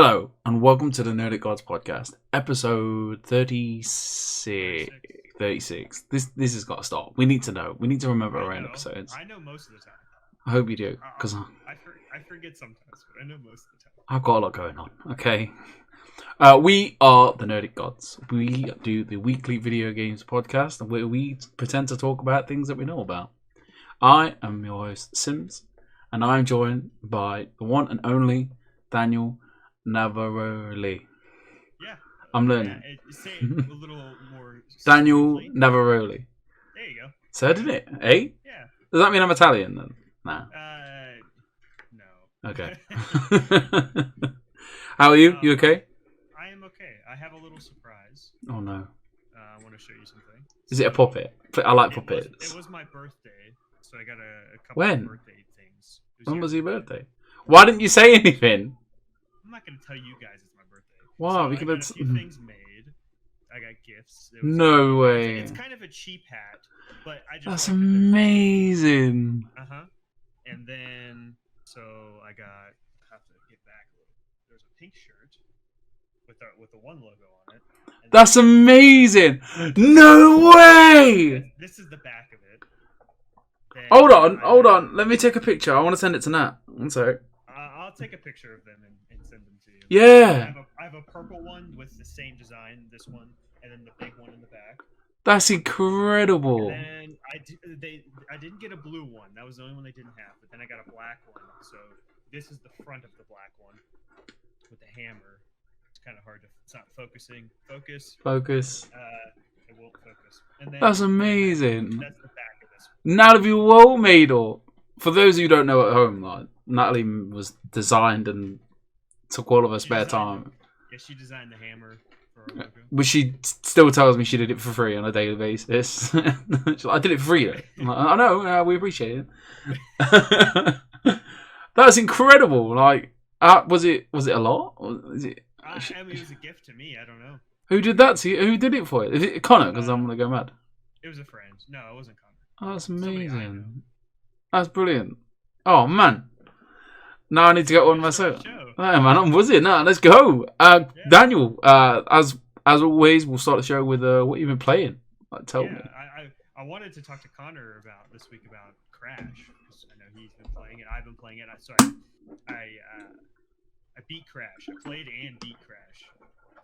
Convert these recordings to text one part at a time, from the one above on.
Hello, and welcome to the Nerdic Gods podcast, episode 36. 36. This has got to stop. We need to know. We need to remember our own episodes. I know most of the time. I hope you do, because I forget sometimes, but I know most of the time. I've got a lot going on, okay? We are the Nerdic Gods. We do the weekly video games podcast, where we pretend to talk about things that we know about. I am your host, Sims, and I'm joined by the one and only Daniel Navarroli. Yeah. I'm learning. Yeah, say it a little more. Daniel smoothly. Navarroli. There you go. Said it? Eh? Yeah. Does that mean I'm Italian then? Nah. No. Okay. How are you? You okay? I am okay. I have a little surprise. Oh no. I want to show you something. Is it a puppet? I like puppets. It was my birthday, so I got a couple When? of birthday things. When was your birthday? Why didn't you say anything? I'm not going to tell you guys it's my birthday. Wow, So we I could got have. a few things made. I got gifts. No way. It's kind of a cheap hat, but I just. That's amazing. And then, so I have to get back a little. There's a pink shirt with the one logo on it. That's amazing. No way. This is the back of it. Then Hold on. Let me take a picture. I want to send it to Nat. One sec. I'll take a picture of them and send them to you. Yeah. I have a purple one with the same design, this one, and then the big one in the back. That's incredible. And then I didn't get a blue one. That was the only one they didn't have. But then I got a black one. So this is the front of the black one with the hammer. It's kind of hard to. It's not focusing. Focus. It won't focus. And then That's amazing. That's the back of this. Natalie well made or for those of you who don't know at home, like Natalie was designed and took all of her spare time. Yeah, she designed the hammer for our logo. But she still tells me she did it for free on a daily basis. She's like, I did it for free though. I'm like, I know, we appreciate it. That's incredible. Like, was it a lot? Or is it? I mean, it was a gift to me. I don't know. Who did that to you? Who did it for you? Is it Connor? Because I'm gonna go mad. It was a friend. No, it wasn't Connor. Oh, that's amazing. That's brilliant. Oh man. Now I need to get one myself. Hey man, I'm buzzing. Now let's go. Daniel, as always, we'll start the show with what you've been playing. Like, tell me. I wanted to talk to Connor about this week about Crash. I know he's been playing it. I've been playing it. I beat Crash. I played and beat Crash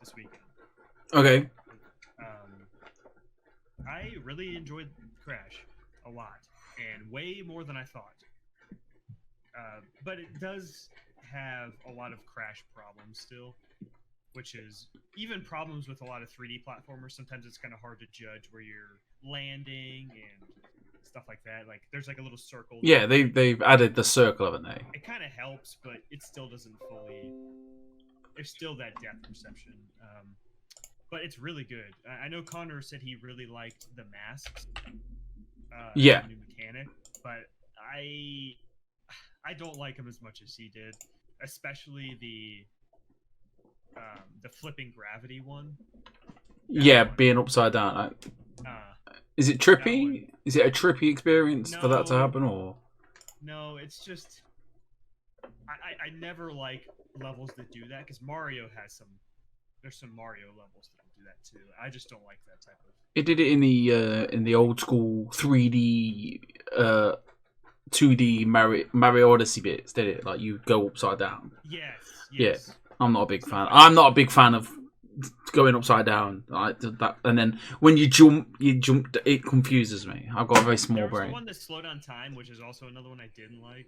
this weekend. Okay. I really enjoyed Crash a lot, and way more than I thought. But it does have a lot of Crash problems still, which is even problems with a lot of 3D platformers. Sometimes it's kind of hard to judge where you're landing and stuff like that. Like there's like a little circle. Yeah, they've added the circle, haven't they? It kind of helps, but it still doesn't fully. There's still that depth perception. But it's really good. I know Connor said he really liked the masks. Yeah. The new mechanic, but I don't like him as much as he did, especially the flipping gravity one. Yeah, being upside down. Is it trippy? Is it a trippy experience for that to happen, or? No, it's just I never like levels that do that because Mario has some. There's some Mario levels that do that too. I just don't like that type of. It did it in the old school 3D, 2D Mario Odyssey bits, did it? Like you go upside down. Yes. Yeah, I'm not a big fan. I'm not a big fan of going upside down. Like that, and then when you jump. It confuses me. I've got a very small brain. The one that slowed on time, which is also another one I didn't like.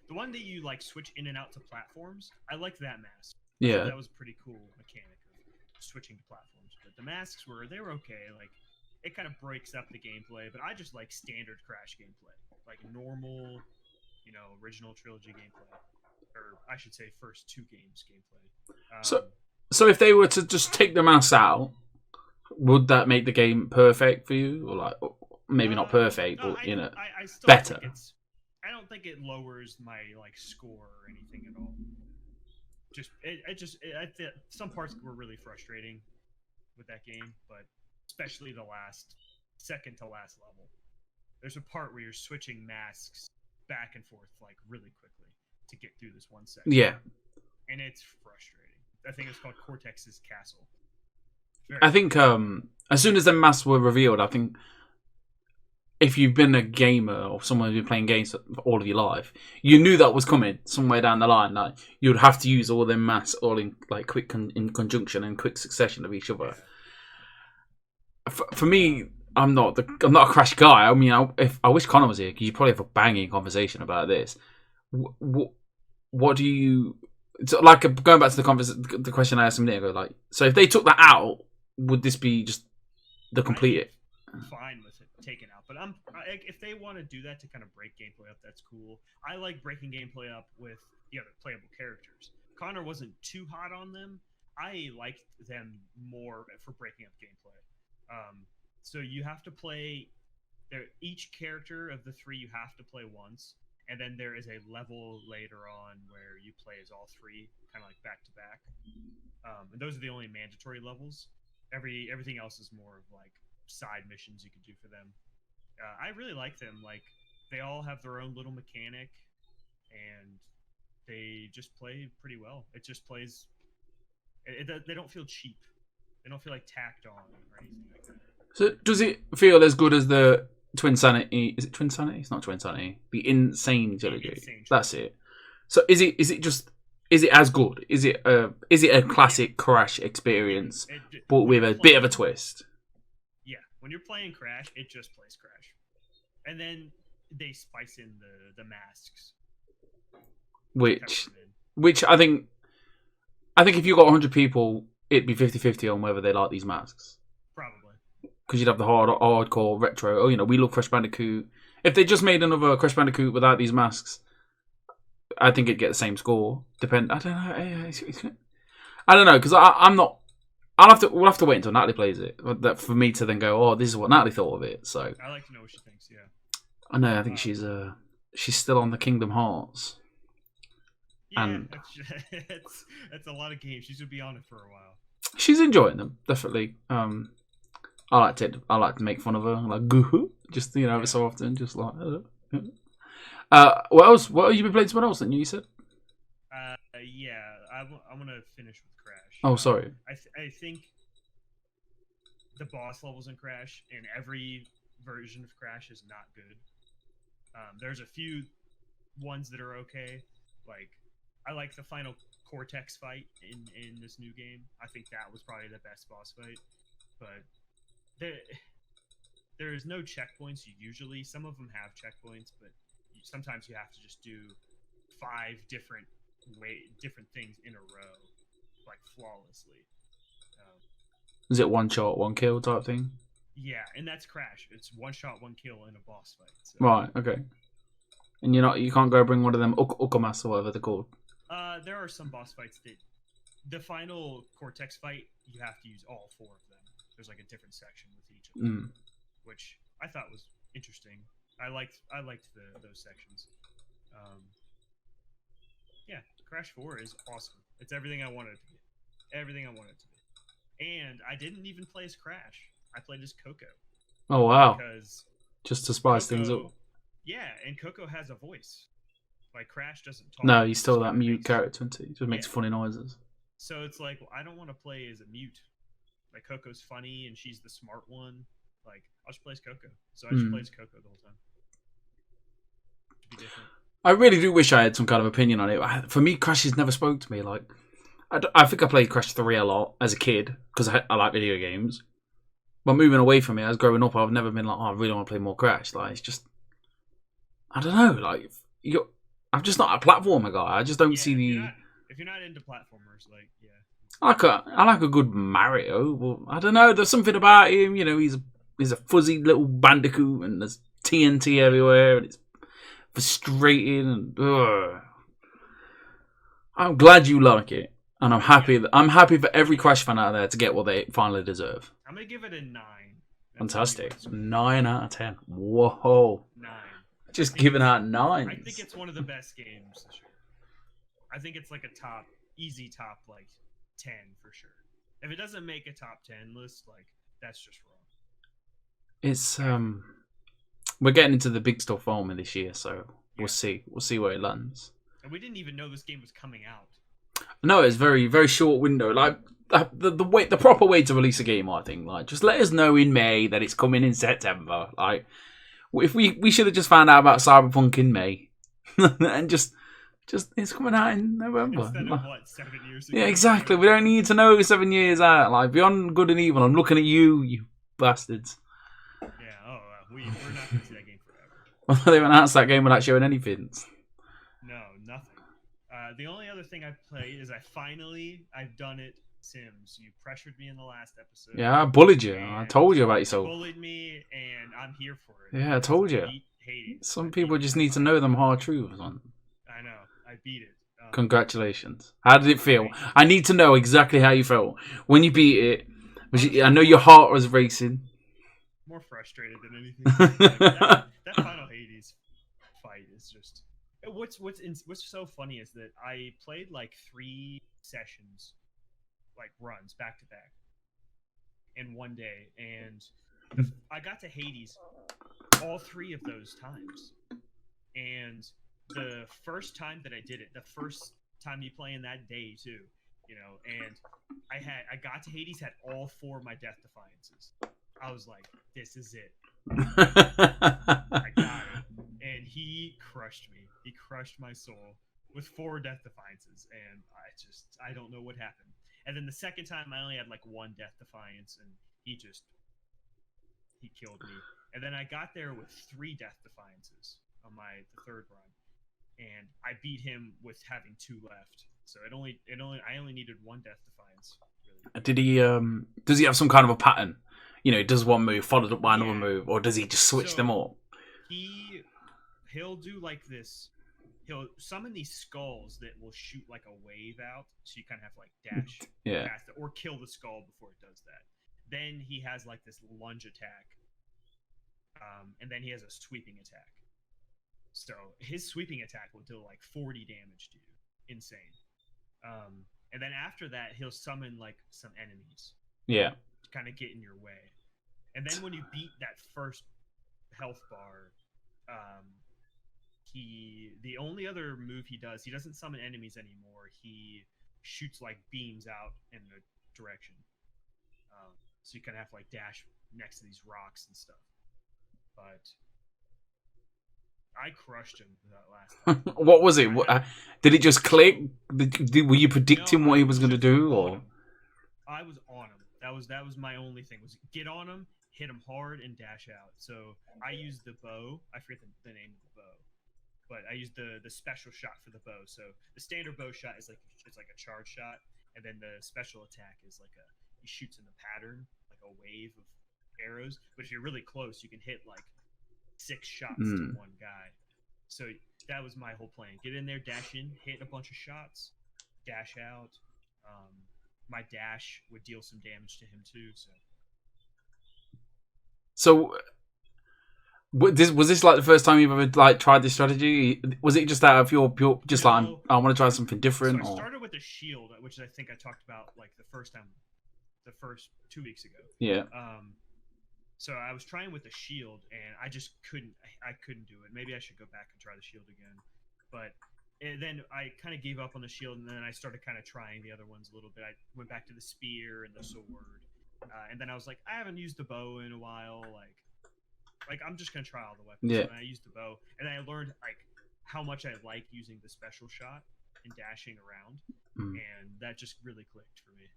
The one that you like switch in and out to platforms. I liked that mask. Yeah, so that was a pretty cool mechanic of switching to platforms. But the masks were okay. Like it kind of breaks up the gameplay. But I just like standard Crash gameplay, like normal, original trilogy gameplay, or I should say first two games gameplay. So if they were to just take the mask out, would that make the game perfect for you, or like maybe not perfect, but I still better? I don't think it lowers my score or anything at all. I think some parts were really frustrating with that game, but especially the second to last level. There's a part where you're switching masks back and forth like really quickly to get through this one section. Yeah. And it's frustrating. I think it's called Cortex's Castle. I think as soon as the masks were revealed, I think if you've been a gamer or someone who's been playing games for all of your life, you knew that was coming somewhere down the line. Like you'd have to use all them masks all in like in conjunction and quick succession of each other. For me, I'm not a Crash guy. I mean, I wish Connor was here because you probably have a banging conversation about this. What do you? So like going back to the question I asked a minute ago. Like, so if they took that out, would this be just the complete? Fine with it taken out, but if they want to do that to kind of break gameplay up, that's cool. I like breaking gameplay up with the other playable characters. Connor wasn't too hot on them. I liked them more for breaking up gameplay. So you have to play each character of the three you have to play once, and then there is a level later on where you play as all three, kind of like back to back. And those are the only mandatory levels. Everything else is more of like side missions you could do for them. I really like them. Like they all have their own little mechanic, and they just play pretty well. It just plays. They don't feel cheap. They don't feel like tacked on or anything like that. So does it feel as good as the Twin Sanity? Is it Twin Sanity? It's not Twin Sanity. The Insane Trilogy. That's it. So is it as good? Is it a classic Crash experience, but with a bit of a twist? Yeah, when you're playing Crash, it just plays Crash, and then they spice in the masks, which I think if you got 100 people, it'd be 50-50 on whether they like these masks. Probably. Because you'd have the hardcore retro. Oh, we love Crash Bandicoot. If they just made another Crash Bandicoot without these masks, I think it'd get the same score. I don't know because I'm not. We'll have to wait until Natalie plays it for me to then go. Oh, this is what Natalie thought of it. So I like to know what she thinks. Yeah. I know. I think she's still on the Kingdom Hearts. Yeah, and it's a lot of games. She's gonna be on it for a while. She's enjoying them definitely. I like to make fun of her, like just every so often, just like. What else? What have you been playing? Someone else than you said? Yeah, I'm gonna finish with Crash. Oh, sorry. I think the boss levels in Crash and every version of Crash is not good. There's a few ones that are okay. Like I like the final Cortex fight in this new game. I think that was probably the best boss fight, but there is no checkpoints usually. Some of them have checkpoints, but sometimes you have to just do 5 different things in a row, like flawlessly. Is it one shot, one kill type thing? Yeah, and that's Crash. It's one shot, one kill in a boss fight. So. Right. Okay. And you can't go bring one of them Ukamas or whatever they're called. There are some boss fights that the final Cortex fight you have to use all 4 of them. There's like a different section with each of them, which I thought was interesting. I liked those sections. Yeah, Crash 4 is awesome. It's everything I wanted it to be. Everything I wanted it to be. And I didn't even play as Crash. I played as Coco. Oh wow! Because just to spice things up. Yeah, and Coco has a voice. Like Crash doesn't talk. No, he's still that mute character, isn't he? He just makes funny noises. So it's like, well, I don't want to play as a mute. Like Coco's funny and she's the smart one. Like I'll just play as Coco. So I just played as Coco the whole time. To be different. I really do wish I had some kind of opinion on it. For me, Crash has never spoke to me. Like, I think I played Crash 3 a lot as a kid because I like video games. But moving away from it, as growing up, I've never been like, oh, I really want to play more Crash. Like, it's just, I don't know. Like, I'm just not a platformer guy. I just don't see the. If you're not into platformers, like, yeah. I like a good Mario. Well, I don't know. There's something about him. He's a fuzzy little Bandicoot, and there's TNT everywhere, and it's frustrating. And I'm glad you like it, and I'm happy. I'm happy for every Crash fan out there to get what they finally deserve. I'm gonna give it a 9. Fantastic. 9 out of 10. Whoa. 9. Just giving out 9s. I think it's one of the best games this year. I think it's like a easy top like 10 for sure. If it doesn't make a top 10 list, like that's just wrong. It's we're getting into the big stuff filming this year, so we'll see. We'll see where it lands. And we didn't even know this game was coming out. No, it's very, very short window. Like the proper way to release a game, I think. Like, just let us know in May that it's coming in September. Like, if we should have just found out about Cyberpunk in May, and just it's coming out in November. Instead of what, 7 years ago? Yeah, exactly. We don't need to know 7 years out. Like, beyond good and evil, I'm looking at you bastards. Yeah. Oh, we're not going to see that game forever. They announced that game without showing anything. No, nothing. The only other thing I've played is I've done it, Sims. You pressured me in the last episode. Yeah, I bullied you. I told you about yourself. You bullied me, and I'm here for it. Yeah, I told you. Some people just need to know them hard truths. I know. I beat it. Congratulations. How did it feel? I need to know exactly how you felt when you beat it. I know your heart was racing. More frustrated than anything. that final Hades fight is just... What's so funny is that I played like 3 sessions, like runs back to back, in one day, and I got to Hades all 3 of those times. And the first time that I did it, the first time you play in that day too, and I got to Hades, had all 4 of my death defiances. I was like, this is it. I got it. And he crushed me. He crushed my soul with 4 death defiances, and I don't know what happened. And then the second time, I only had like 1 death defiance, and he killed me. And then I got there with 3 death defiances on the third run, and I beat him with having 2 left. So I only needed 1 death defiance. Really. Did he? Does he have some kind of a pattern? Does one move followed up by another move, or does he just switch them all? He'll do like this. He'll summon these skulls that will shoot like a wave out, so you kind of have to like dash past it, or kill the skull before it does that. Then he has like this lunge attack, and then he has a sweeping attack. So his sweeping attack will deal like 40 damage to you. Insane. And then after that, he'll summon like some enemies. Yeah. To kind of get in your way. And then when you beat that first health bar, the only other move he doesn't summon enemies anymore. He shoots like beams out in the direction. So you kind of have to like dash next to these rocks and stuff. But I crushed him that last time. What was it? Did it just click? Were you predicting what he was going to do, or? I was on him. That was my only thing. Was get on him, hit him hard, and dash out. So I used the bow. I forget the name of the bow, but I used the special shot for the bow. So the standard bow shot is like a charge shot, and then the special attack is like he shoots in the pattern like a wave of arrows. But if you're really close, you can hit like 6 shots to one guy. So that was my whole plan. Get in there, dash in, hit a bunch of shots, dash out. My dash would deal some damage to him too. So was this like the first time you've ever like tried this strategy? Was it just out of your pure I want to try something different? So I started with the shield, which I think I talked about like the first 2 weeks ago. Yeah. So I was trying with the shield, and I just couldn't do it. Maybe I should go back and try the shield again. But then I kind of gave up on the shield, and then I started kind of trying the other ones a little bit. I went back to the spear and the sword, and then I was like, I haven't used the bow in a while. Like I'm just gonna try all the weapons. Yeah. And I used the bow, and I learned like how much I like using the special shot and dashing around, and that just really clicked for me.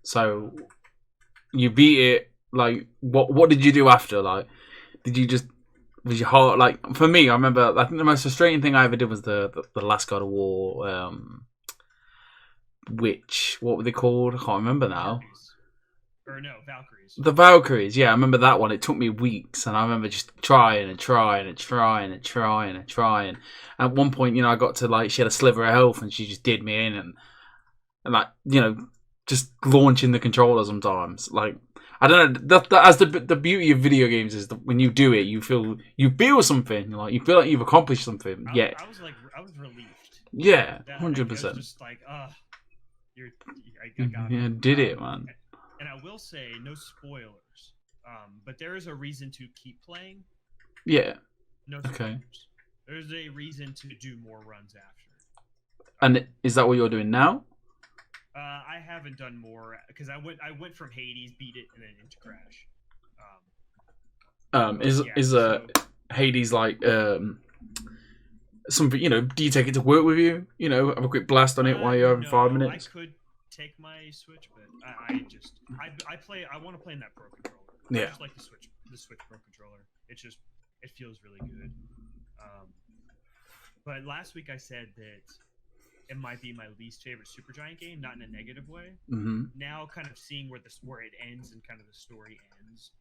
So you beat it. Like, what did you do after? Like, was your heart like? For me, I remember. I think the most frustrating thing I ever did was the last God of War. What were they called? I can't remember now. Valkyries. The Valkyries. Yeah, I remember that one. It took me weeks, and I remember just trying. At one point, I got to like she had a sliver of health, and she just did me in, and like just launching the controller sometimes, like. I don't know. That's the beauty of video games is that when you do it, you feel something. You feel like you've accomplished something. I was relieved. Yeah, 100%. Just like, I got it. Did it, man. And I will say, no spoilers. But there is a reason to keep playing. Yeah. No spoilers. Okay. There's a reason to do more runs And is that what you're doing now? I haven't done more because I went from Hades, beat it, and then into Crash. Hades like something? Do you take it to work with you? Have a quick blast on it while you're having 5 minutes. I could take my Switch, but I play. I want to play in that Pro controller. Yeah. I just like the Switch Pro controller. It feels really good. But last week I said that it might be my least favorite Supergiant game, not in a negative way. Mm-hmm. Now, kind of seeing where it ends and kind of the story ends,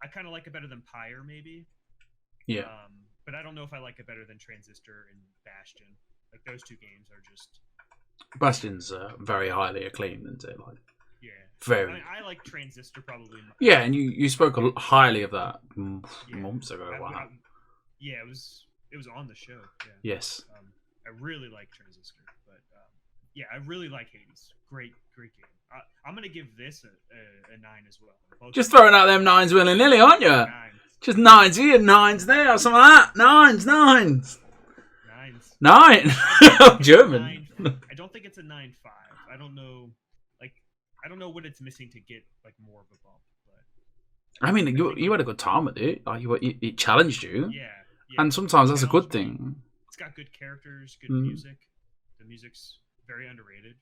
I kind of like it better than Pyre, maybe. Yeah. But I don't know if I like it better than Transistor and Bastion. Like those two games are just. Bastion's very highly acclaimed, isn't it? Like, yeah. Very. I like Transistor probably. Yeah, and you spoke highly of that months ago. Wow. Yeah, it was on the show. Yeah. Yes. I really like Transistor, but yeah, I really like Hades. Great game. I'm gonna give this a 9 as well. Just throwing out them 9s willy nilly, aren't you? 9s. Just 9s here, 9s there, or something like that. 9s. 9. German. I don't think it's a 9.5. I don't know. Like, I don't know what it's missing to get like more of a bump. But I mean, you had a good time with it. Like, it challenged you. Yeah. And sometimes that's a good thing. It's got good characters, good music. The music's very underrated.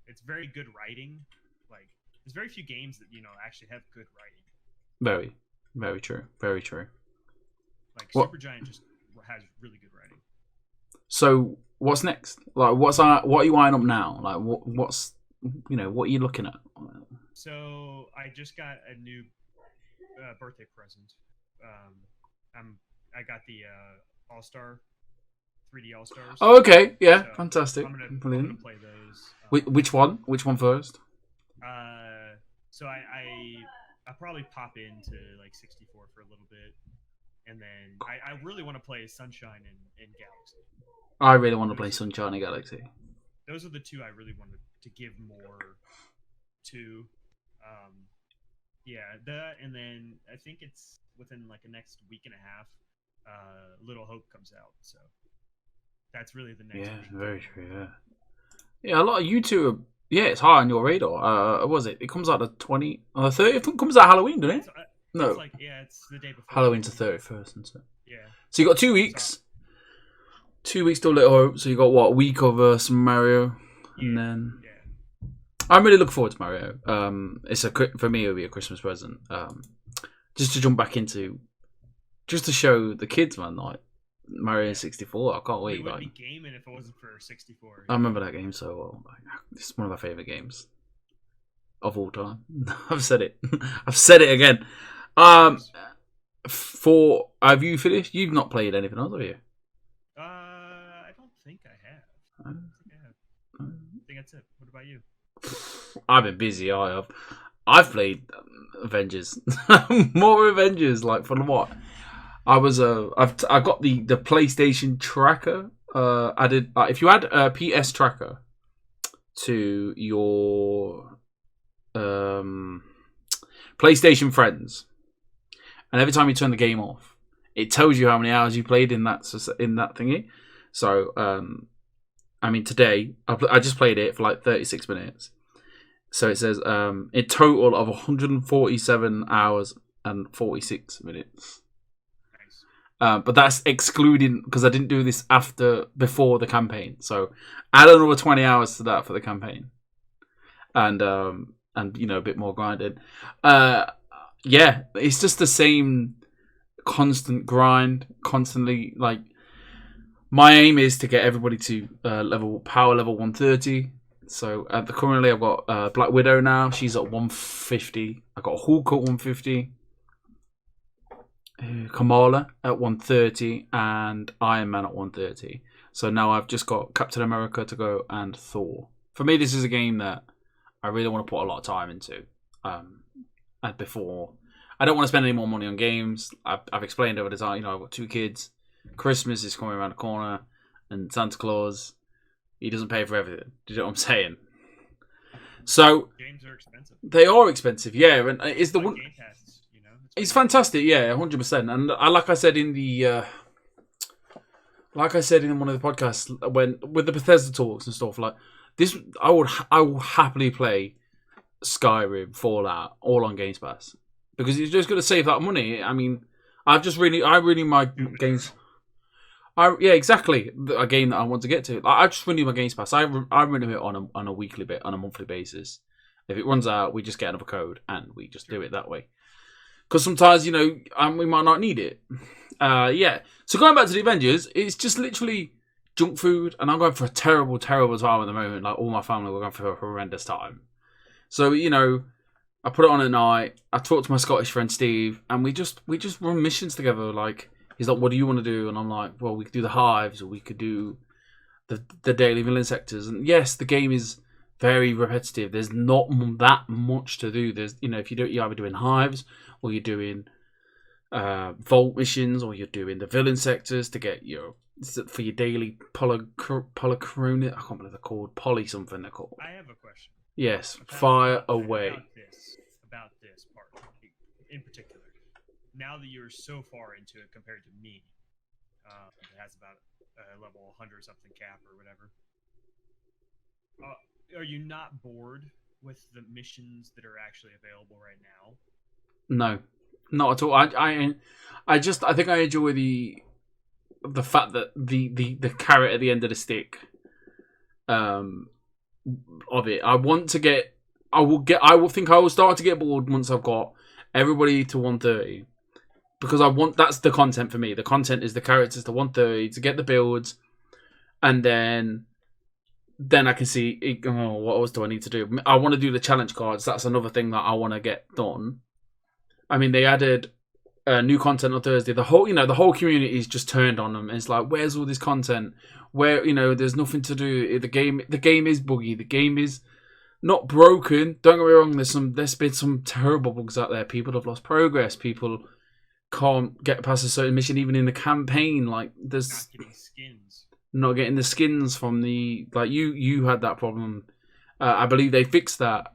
It's very good writing. Like, there's very few games that actually have good writing. Very, very true. Very true. Like Supergiant just has really good writing. So what's next? Like, what are you eyeing up now? Like, what's what are you looking at? So I just got a new birthday present. I got the All-Star 3D All-Stars. Oh, okay, yeah, so fantastic. I'm gonna play those. Which one? Which one first? So I'll probably pop into like 64 for a little bit, and then I really want to play Sunshine and Galaxy. I really want to play Sunshine and Galaxy. Those are the two I really wanted to give more to. Yeah, that, and then I think it's within like the next week and a half. Little Hope comes out, so that's really the next. Yeah, very true. Yeah, a lot of you two are. Yeah, it's high on your radar. What was it? It comes out the 20th or the 30th. It comes out Halloween, doesn't it? No. It's like, it's the day before. Halloween's the 31st, isn't it? Yeah. So you got 2 weeks. 2 weeks till Little Hope. So you got what, a week of some Mario, and then. Yeah. I'm really looking forward to Mario. For me, it'll be a Christmas present. Just to jump back into, just to show the kids, man, like Mario 64. I can't wait. We would be gaming if it wasn't for 64. I remember that game so well. It's one of my favorite games of all time. I've said it. I've said it again. Have you finished? You've not played anything else, have you? I don't think I have. I think that's it. What about you? I've been busy. I've played Avengers. More Avengers. Like, for what? I got the PlayStation tracker added. If you add a PS tracker to your PlayStation friends, and every time you turn the game off, it tells you how many hours you played in that thingy. So, I mean, today I just played it for like 36 minutes. So it says a total of 147 hours and 46 minutes. But that's excluding, because I didn't do this before the campaign. So add another 20 hours to that for the campaign, and a bit more grinding. Yeah, it's just the same constant grind, constantly. Like, my aim is to get everybody to power level 130. So currently I've got Black Widow now. She's at 150. I got Hulk at 150. Kamala at 130 and Iron Man at 130. So now I've just got Captain America to go and Thor. For me, this is a game that I really want to put a lot of time into. And before, I don't want to spend any more money on games. I've explained over the time. I've got 2 kids. Christmas is coming around the corner, and Santa Claus, he doesn't pay for everything. Do you know what I'm saying? So games are expensive. They are expensive, yeah. And it's the one. Game Pass, It's fantastic, yeah, 100%. And like I said in the like I said in one of the podcasts, when with the Bethesda talks and stuff like this, I will happily play Skyrim, Fallout, all on Games Pass because it's just going to save that money. I mean, I really my games. Yeah, exactly. A game that I want to get to. I just renew my Games Pass. I renew it on a weekly bit, on a monthly basis. If it runs out, we just get another code and we just do it that way. Because sometimes, you know, we might not need it. Yeah. So going back to the Avengers, it's just literally junk food, and I'm going for a terrible, terrible time at the moment. Like all my family, we're going for a horrendous time. So you know, I put it on at night. I talk to my Scottish friend Steve, and we just run missions together. Like he's like, "What do you want to do?" And I'm like, "Well, we could do the hives, or we could do the daily villain sectors." And yes, the game is very repetitive. There's not that much to do. There's, you know, if you do, you're either doing hives or you're doing vault missions, or you're doing the villain sectors to get your for your daily polychronic. I can't believe they're called poly something. They're called. I have a question. Yes, fire away. About this part in particular. Now that you're so far into it compared to me, it has about level 100 something cap or whatever. Are you not bored with the missions that are actually available right now? No, not at all. I think I enjoy the fact that the carrot at the end of the stick of it. I will start to get bored once I've got everybody to 130, because that's the content for me. The content is the characters to 130 to get the builds, and then I can see what else do I need to do. I want to do the challenge cards. That's another thing that I want to get done. I mean, they added new content on Thursday. The whole community is just turned on them. It's like, where's all this content? Where, you know, there's nothing to do. The game is buggy. The game is not broken. Don't get me wrong. There's been some terrible bugs out there. People have lost progress. People can't get past a certain mission, even in the campaign. Like there's not getting the skins from the you had that problem. I believe they fixed that,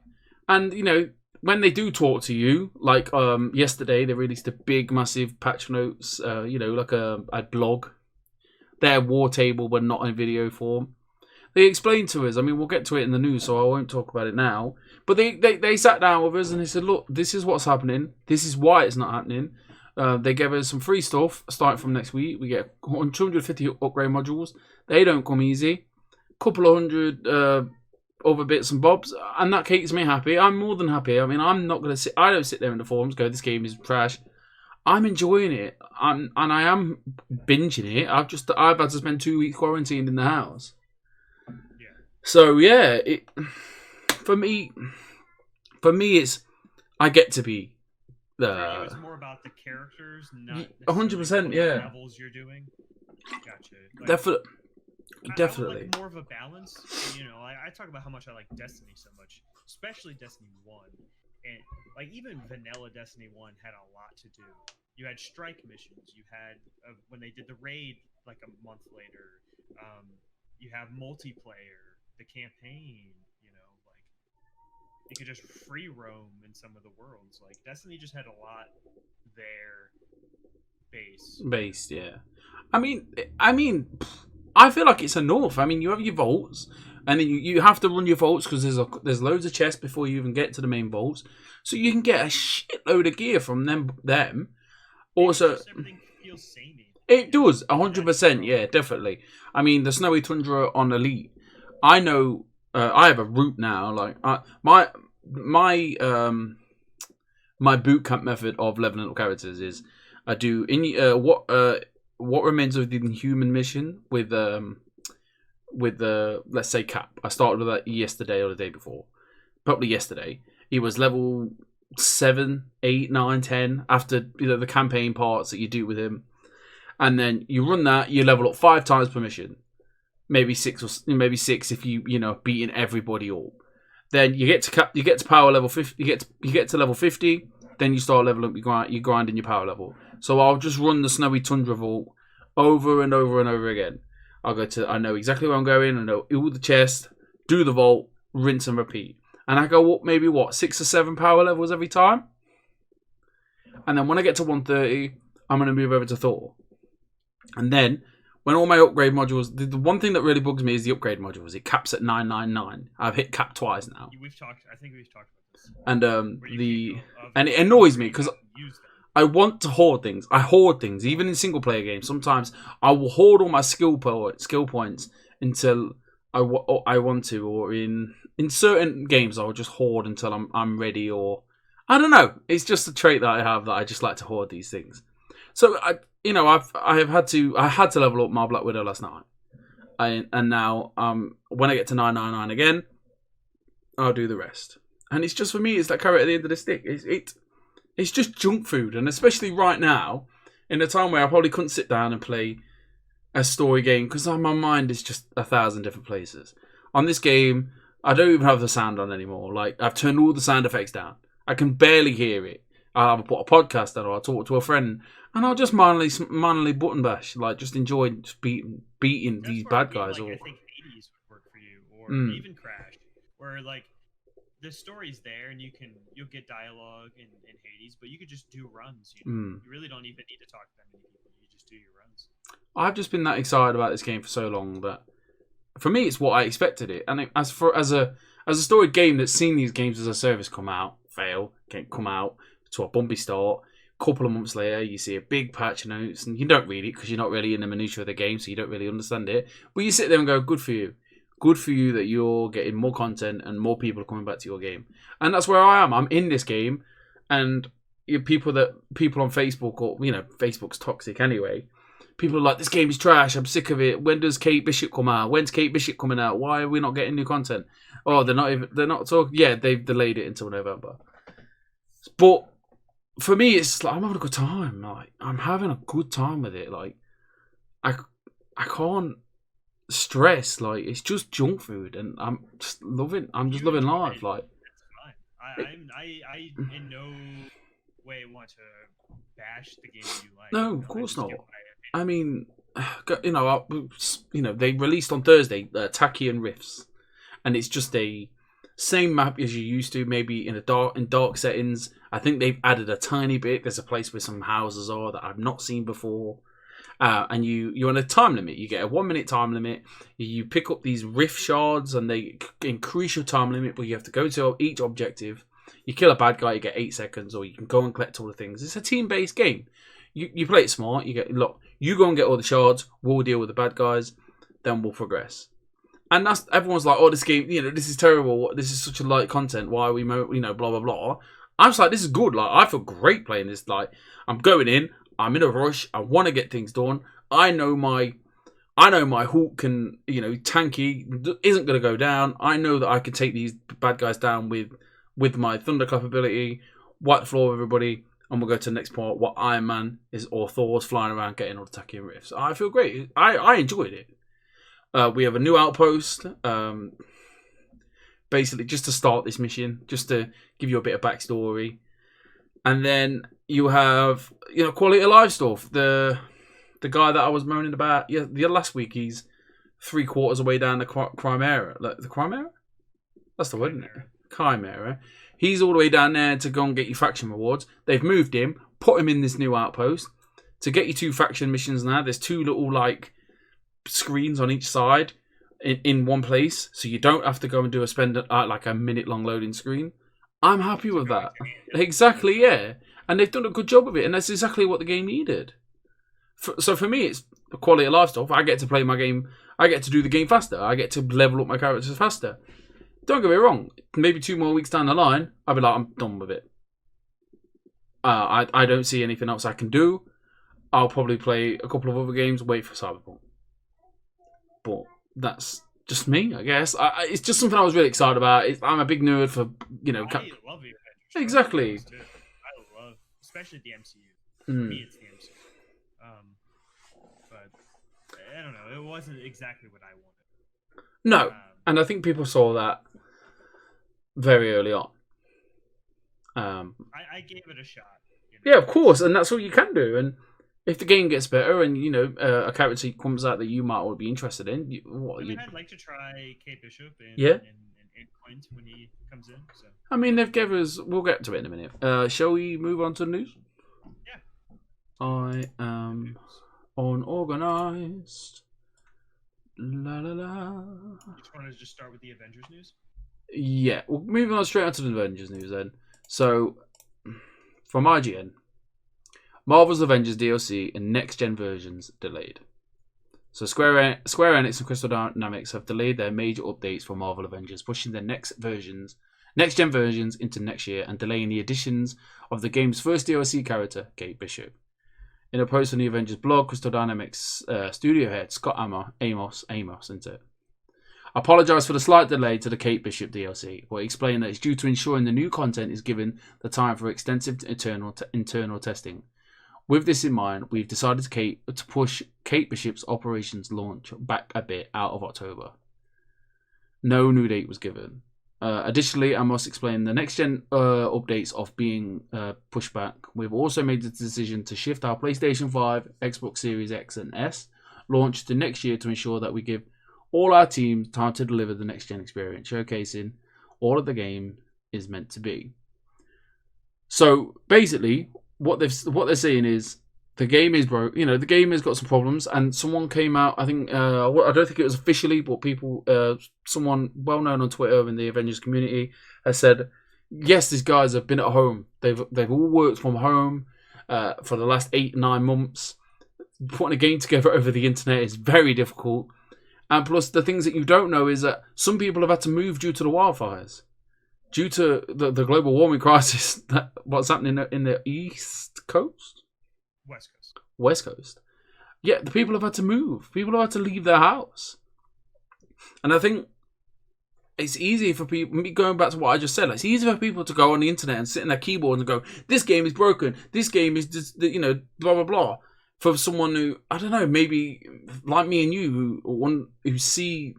and you know, when they do talk to you, like yesterday they released a big massive patch notes, you know, like a blog, their war table but not in video form. They explained to us, I mean, we'll get to it in the news, so I won't talk about it now, but they sat down with us and they said, look, this is what's happening, this is why it's not happening. They gave us some free stuff starting from next week. We get 250 upgrade modules. They don't come easy. Couple of hundred other bits and bobs, and that keeps me happy. I'm more than happy. I mean, I don't sit there in the forums go, this game is trash. I'm enjoying it. And I am binging it. I've had to spend 2 weeks quarantined in the house. Yeah. So yeah, for me it's I get to be. It's more about the characters, not 100%. Yeah. Levels you're doing. Gotcha. Definitely. I like more of a balance. You know, I talk about how much I like Destiny so much, especially Destiny 1, and like even vanilla Destiny 1 had a lot to do. You had strike missions. You had when they did the raid like a month later. You have multiplayer, the campaign. You could just free roam in some of the worlds. Like Destiny just had a lot there. Based, yeah. I mean, I feel like it's enough. I mean, you have your vaults, and then you have to run your vaults because there's loads of chests before you even get to the main vaults, so you can get a shitload of gear from them. Also, everything feels samey. It does 100%. Yeah, definitely. I mean, the Snowy Tundra on Elite. I know. I have a route now. Like my boot camp method of leveling up characters is I do what remains of the Inhuman mission with the let's say Cap. I started with that yesterday or the day before, probably yesterday. He was level 7, 8, 9, 10 after the campaign parts that you do with him, and then you run that. You level up 5 times per mission. Maybe 6 if you beating everybody up. Then you get to power level 50. You get to level 50. Then you start leveling up. You grind in your power level. So I'll just run the Snowy Tundra vault over and over and over again. I know exactly where I'm going. I know all the chests. Do the vault, rinse and repeat. And I go up maybe 6 or 7 power levels every time. And then when I get to 130, I'm going to move over to Thor. And then when all my upgrade modules, the one thing that really bugs me is the upgrade modules. It caps at 999. I've hit cap twice now. I think we've talked about this. And and it annoys me because I want to hoard things. I hoard things, even in single player games. Sometimes I will hoard all my skill points until I want to, or in certain games I will just hoard until I'm ready, or I don't know. It's just a trait that I have, that I just like to hoard these things. So I had to level up my Black Widow last night, and now when I get to 999 again, I'll do the rest. And it's just, for me, it's that carrot at the end of the stick. It's just junk food, and especially right now, in a time where I probably couldn't sit down and play a story game because my mind is just 1,000 different places. On this game, I don't even have the sound on anymore. Like, I've turned all the sound effects down. I can barely hear it. I'll have put a podcast on, or I'll talk to a friend, and I'll just manually button bash, like just enjoy just beating these bad guys. Like, I think Hades would work for you, or even Crash, where like the story's there and you'll get dialogue in Hades, but you could just do runs. You really don't even need to talk to that many people. You just do your runs. I've just been that excited about this game for so long that for me it's what I expected it. And as a story game that's seen these games as a service come out, fail, come out to a bumpy start. A couple of months later, you see a big patch notes, and you don't read it because you're not really in the minutiae of the game, so you don't really understand it. But you sit there and go, "Good for you, good for you that you're getting more content and more people are coming back to your game." And that's where I am. I'm in this game, and people on Facebook, or Facebook's toxic anyway. People are like, "This game is trash. I'm sick of it. When does Kate Bishop come out? When's Kate Bishop coming out? Why are we not getting new content?" Oh, they're not talking. Yeah, they've delayed it until November. But for me, it's like I'm having a good time. Like, I'm having a good time with it. Like, I can't stress. Like, it's just junk food, and I'm just loving. I'm just loving life. Like, that's fine. I in no way want to bash the game you like. No, of course not. I mean, they released on Thursday Taki and Rifts, and it's just a same map as you used to, maybe in dark settings. I think they've added a tiny bit. There's a place where some houses are that I've not seen before. And you're on a time limit. You get a 1 minute time limit. You pick up these rift shards and they increase your time limit, but you have to go to each objective. You kill a bad guy, you get 8 seconds, or you can go and collect all the things. It's a team-based game. You play it smart. You go and get all the shards. We'll deal with the bad guys. Then we'll progress. And everyone's like, "Oh, this game, this is terrible. This is such a light content. Why are we, blah blah blah." I'm just like, this is good. Like, I feel great playing this. Like, I'm going in. I'm in a rush. I want to get things done. I know my Hulk can, tanky isn't going to go down. I know that I can take these bad guys down with my thunderclap ability, wipe the floor of everybody, and we'll go to the next part. What Iron Man or Thor's flying around getting all the Taki and Rifts. I feel great. I enjoyed it. We have a new outpost. Basically, just to start this mission, just to give you a bit of backstory. And then you have, quality of life stuff. The guy that I was moaning about the last week, he's 3/4 away down the Chimera. The Chimera? That's the word, isn't it? Chimera. He's all the way down there to go and get you faction rewards. They've moved him, put him in this new outpost. To get you 2 faction missions now, there's 2 little, screens on each side in one place, so you don't have to go and spend a minute-long loading screen. I'm happy with that. Exactly, yeah. And they've done a good job of it, and that's exactly what the game needed. So for me, it's the quality of life stuff. I get to play my game. I get to do the game faster. I get to level up my characters faster. Don't get me wrong. Maybe 2 more weeks down the line, I'll be like, I'm done with it. I don't see anything else I can do. I'll probably play a couple of other games, wait for Cyberpunk. But that's just me, I guess. It's just something I was really excited about. I'm a big nerd for, I love it. Exactly. I love, especially the MCU. For me, it's the MCU. But I don't know. It wasn't exactly what I wanted. No, and I think people saw that very early on. I gave it a shot. Yeah, of course, and that's all you can do. And if the game gets better, and a character comes out that you might all be interested in, I'd like to try Kate Bishop and Quint when he comes in. So. I mean, they've given us. We'll get to it in a minute. Shall we move on to the news? Yeah. I am Unorganized. La la la. You just want to just start with the Avengers news? Yeah, well, moving on straight on to the Avengers news then. So, from IGN, Marvel's Avengers DLC and next-gen versions delayed. So Square Enix and Crystal Dynamics have delayed their major updates for Marvel Avengers, pushing their next-gen versions into next year and delaying the additions of the game's first DLC character, Kate Bishop. In a post on the Avengers blog, Crystal Dynamics studio head Scott Amos apologised for the slight delay to the Kate Bishop DLC, but explained that it's due to ensuring the new content is given the time for extensive internal testing. With this in mind, we've decided to push Kate Bishop's operations launch back a bit out of October. No new date was given. Additionally, I must explain the next-gen updates of being pushed back. We've also made the decision to shift our PlayStation 5, Xbox Series X and S launch to next year to ensure that we give all our teams time to deliver the next-gen experience, showcasing all of the game is meant to be. So basically, what they're saying is the game is broke. You know, the game has got some problems, and someone came out. I think I don't think it was officially, but someone well known on Twitter in the Avengers community has said, yes, these guys have been at home. They've all worked from home for the last 8-9 months. Putting a game together over the internet is very difficult, and plus the things that you don't know is that some people have had to move due to the wildfires. Due to the global warming crisis, what's happening in the East Coast? West Coast. Yeah, the people have had to move. People have had to leave their house. And I think it's easy for people, going back to what I just said, it's easy for people to go on the internet and sit in their keyboard and go, this game is broken, this game is just, blah, blah, blah. For someone who, I don't know, maybe like me and you, who see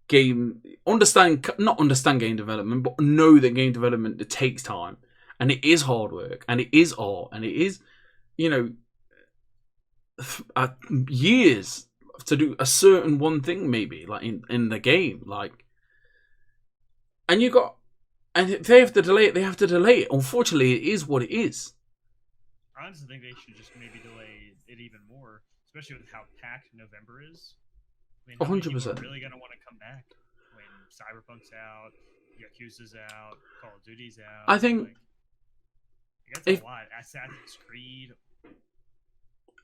not understand game development, but know that game development, it takes time, and it is hard work, and it is art, and it is, years to do a certain one thing, maybe like in the game, and if they have to delay it, they have to delay it. Unfortunately, it is what it is. I honestly think they should just maybe delay it even more, especially with how packed November is. I mean, how many people are really going to want to come back when Cyberpunk's out, Yakuza's out, Call of Duty's out? I think that's a lot. Assassin's Creed.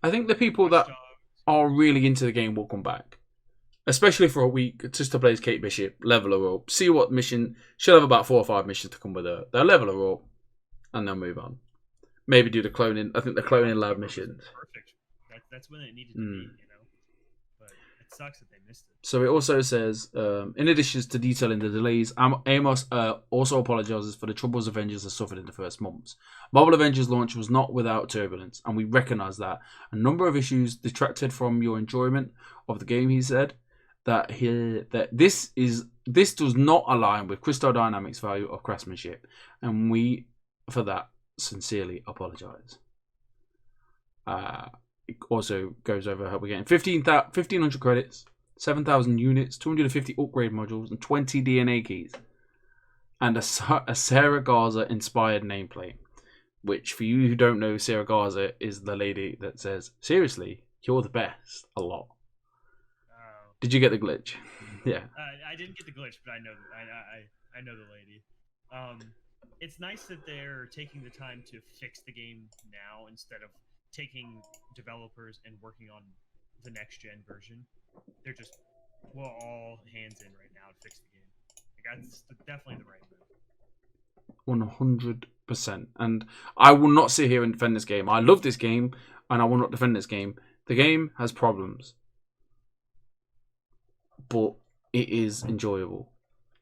I think the people that are really into the game will come back, especially for a week, just to play as Kate Bishop, level her up, see what mission. She'll have about 4 or 5 missions to come with her. They'll level her up, and they'll move on. Maybe do the cloning. I think the cloning lab missions. Perfect. That's when it needed to be, But it sucks that they missed it. So it also says, in addition to detailing the delays, Amos also apologizes for the troubles Avengers has suffered in the first months. Marvel Avengers launch was not without turbulence, and we recognize that. A number of issues detracted from your enjoyment of the game, he said. That this does not align with Crystal Dynamics' value of craftsmanship, and we, for that, sincerely apologize. It also goes over how we're getting 1,500 credits, 7,000 units, 250 upgrade modules, and 20 DNA keys, and a Sarah Garza inspired nameplate. Which, for you who don't know, Sarah Garza is the lady that says, "Seriously, you're the best." A lot. Did you get the glitch? Yeah. I didn't get the glitch, but I know the lady. It's nice that they're taking the time to fix the game now instead of taking developers and working on the next gen version. They're just all hands in right now to fix the game. That's definitely the right move. 100%. And I will not sit here and defend this game. I love this game, and I will not defend this game. The game has problems, but it is enjoyable.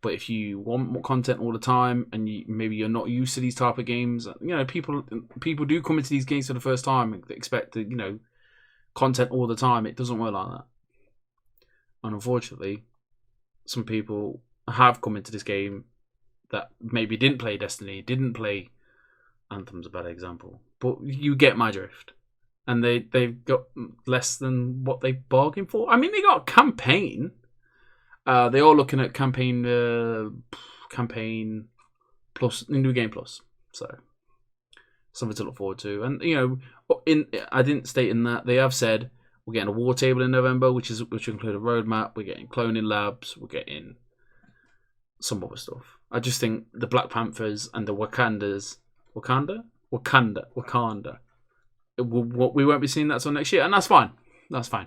But if you want more content all the time, and maybe you're not used to these type of games, people do come into these games for the first time and expect content all the time. It doesn't work like that. And unfortunately, some people have come into this game that maybe didn't play Destiny, didn't play Anthem's a bad example, but you get my drift. And they've got less than what they bargained for. I mean, they got a campaign. They are looking at campaign plus, New Game Plus. So something to look forward to. And I didn't state in that they have said we're getting a war table in November, which include a roadmap. We're getting cloning labs. We're getting some other stuff. I just think the Black Panthers and the Wakanda. We won't be seeing that till next year, and that's fine. That's fine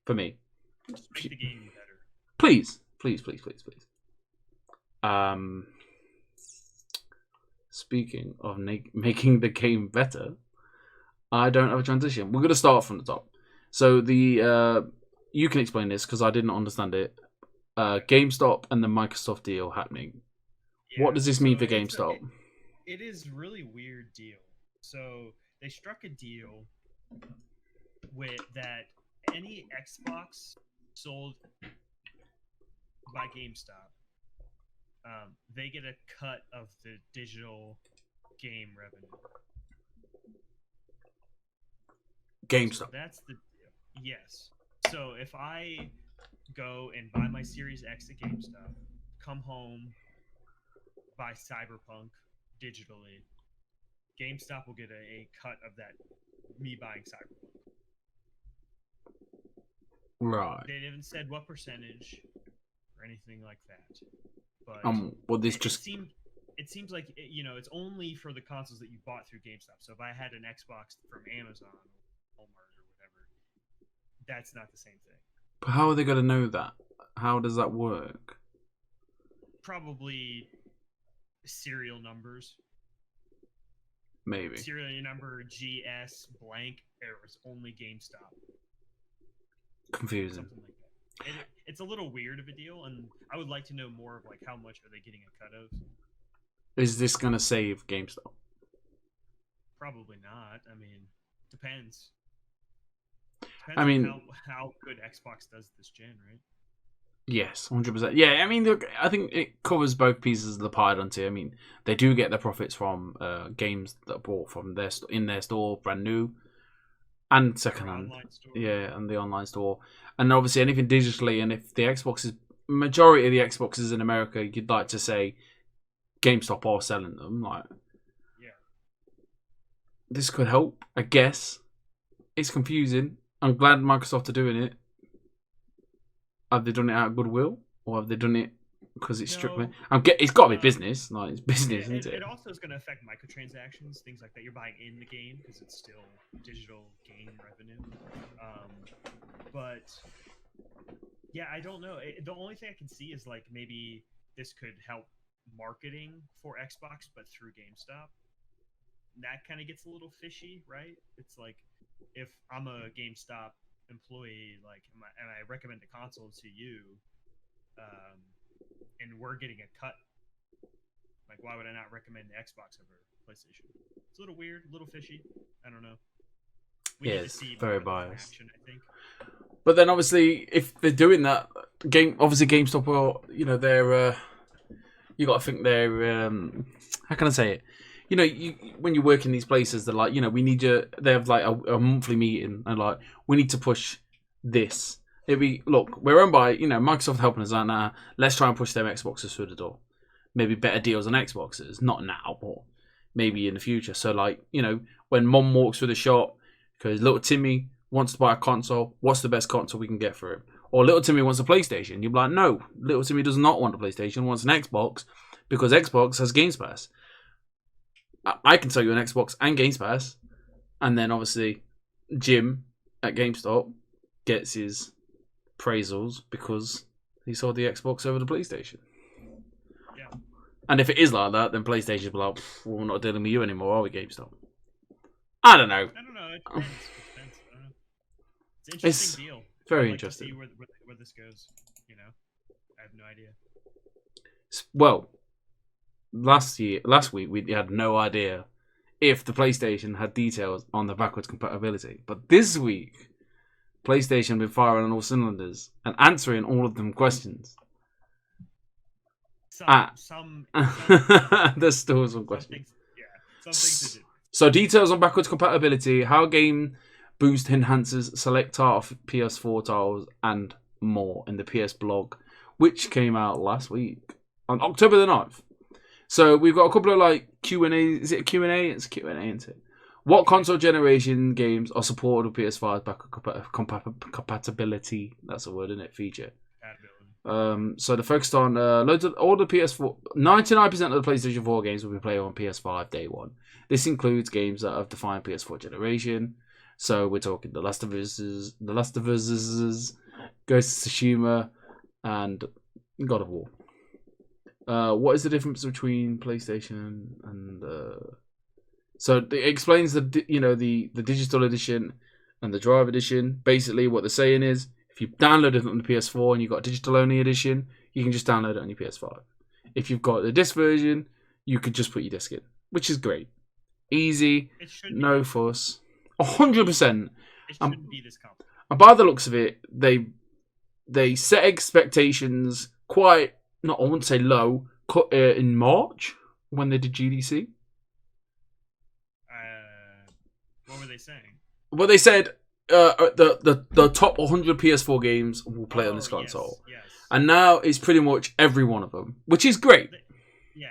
for me. Just make the game better. Please. Speaking of making the game better, I don't have a transition. We're going to start from the top. So you can explain this because I didn't understand it. GameStop and the Microsoft deal happening. Yeah, what does this mean for GameStop? It is a really weird deal. So they struck a deal with that any Xbox sold by GameStop, they get a cut of the digital game revenue. GameStop. So that's the deal. Yes. So if I go and buy my Series X at GameStop, come home, buy Cyberpunk digitally, GameStop will get a cut of that, me buying Cyberpunk. Right. They haven't said what percentage or anything like that. But it seems like it's only for the consoles that you bought through GameStop. So if I had an Xbox from Amazon or Walmart or whatever, that's not the same thing. But how are they going to know that? How does that work? Probably serial numbers. Maybe. Serial number GS blank, or it's only GameStop. Confusing. Something like that. It's a little weird of a deal, and I would like to know more of how much are they getting a cut of. Is this going to save GameStop? Probably not. I mean, depends. On how good Xbox does this gen, right? Yes, 100%. Yeah, I mean, look, I think it covers both pieces of the pie, don't it? I mean, they do get their profits from games that are bought from in their store, brand new, and secondhand. Yeah, and the online store. And obviously anything digitally, and if the majority of the Xboxes in America, you'd like to say GameStop are selling them, this could help, I guess. It's confusing. I'm glad Microsoft are doing it. Have they done it out of goodwill, or have they done it because it's strictly? It's got to be business. Like, it's business, isn't it? It also is going to affect microtransactions, things like that. You're buying in the game because it's still digital game revenue. But yeah, I don't know. The only thing I can see is maybe this could help marketing for Xbox, but through GameStop. That kind of gets a little fishy, right? It's like if I'm a GameStop employee, and I recommend a console to you, and we're getting a cut, why would I not recommend the Xbox over PlayStation? It's a little weird, a little fishy. I don't know. We need to see very biased. action, I think. But then obviously, if they're doing that, GameStop are, they're you got to think they're how can I say it? When you work in these places, they're like, we need you. They have a monthly meeting, and we need to push this. We're owned by Microsoft helping us out now. Let's try and push them Xboxes through the door. Maybe better deals on Xboxes, not now, but maybe in the future. So when Mom walks through the shop because little Timmy wants to buy a console, what's the best console we can get for him? Or little Timmy wants a PlayStation. You'll be like, no, little Timmy does not want a PlayStation, wants an Xbox because Xbox has Games Pass. I can sell you an Xbox and Games Pass, and then obviously Jim at GameStop gets his appraisals because he sold the Xbox over the PlayStation. Yeah. And if it is like that, then PlayStation will be like, we're not dealing with you anymore, are we, GameStop? I don't know. It depends. I don't know. It's an interesting deal. Very interesting. To see where this goes. I have no idea. Well, last week we had no idea if the PlayStation had details on the backwards compatibility, but this week PlayStation been firing on all cylinders and answering all of them questions. There's still some questions. Some things they did. So details on backwards compatibility, how Game Boost enhances select of PS4 titles, and more in the PS blog, which came out last week on October the 9th. So we've got a couple of Q&A. Is it a Q&A? It's Q&A, isn't it? What console generation games are supported with PS5 compatibility? That's a word, isn't it? Feature. So they're focused on loads of all the PS4. 99% of the PlayStation 4 games will be played on PS5 day one. This includes games that have defined PS4 generation. So we're talking The Last of Us, Ghost of Tsushima, and God of War. What is the difference between PlayStation and? So it explains the digital edition and the drive edition. Basically, what they're saying is, if you download it on the PS4 and you've got a digital only edition, you can just download it on your PS5. If you've got the disc version, you could just put your disc in, which is great, easy, no fuss, 100%. It shouldn't be this complicated. And by the looks of it, they set expectations quite, I wouldn't say low, in March when they did GDC. What were they saying? Well, they said the top 100 PS4 games will play on this console. Yes. And now it's pretty much every one of them, which is great. Yeah,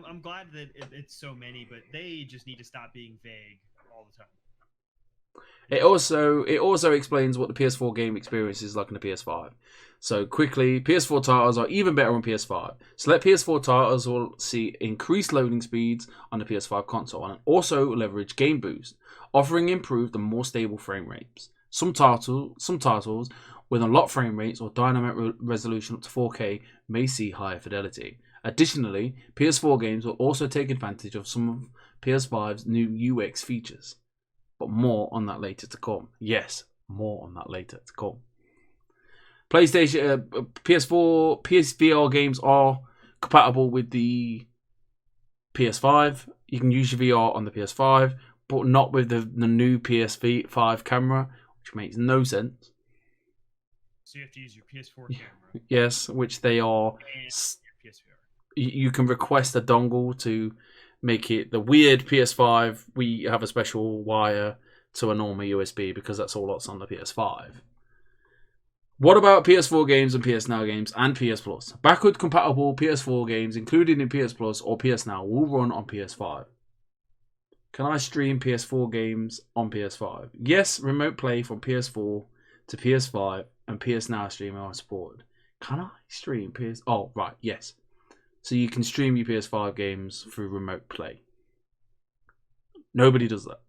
I'm glad that it's so many, but they just need to stop being vague all the time. It also explains what the PS4 game experience is like on the PS5. So quickly, PS4 titles are even better on PS5. Select PS4 titles will see increased loading speeds on the PS5 console and also leverage Game Boost, offering improved and more stable frame rates. Some titles with unlocked frame rates or dynamic resolution up to 4K may see higher fidelity. Additionally, PS4 games will also take advantage of some of PS5's new UX features. But more on that later to come. Yes, more on that later to come. PlayStation, PS4, PSVR games are compatible with the PS5. You can use your VR on the PS5, but not with the new PS5 camera, which makes no sense. So you have to use your PS4 camera. Yes, which they are. And your PSVR. You can request a dongle to make it the weird PS5. We have a special wire to a normal USB because that's all that's on the PS5. What about PS4 games and PS Now games and PS Plus? Backward compatible PS4 games included in PS Plus or PS Now will run on PS5. Can I stream PS4 games on PS5? Yes, remote play from PS4 to PS5 and PS Now streaming are supported. Can I stream PS? Oh, right, yes. So you can stream your PS5 games through remote play. Nobody does that.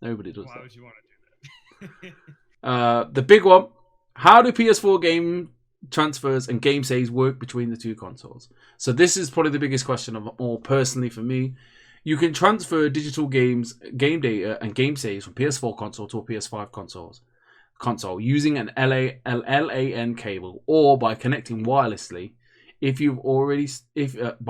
Nobody does that. Why would you want to do that? The big one. How do PS4 game transfers and game saves work between the two consoles? So this is probably the biggest question of all personally for me. You can transfer digital games, game data, and game saves from PS4 console to a PS5 console using an LAN cable or by connecting wirelessly. By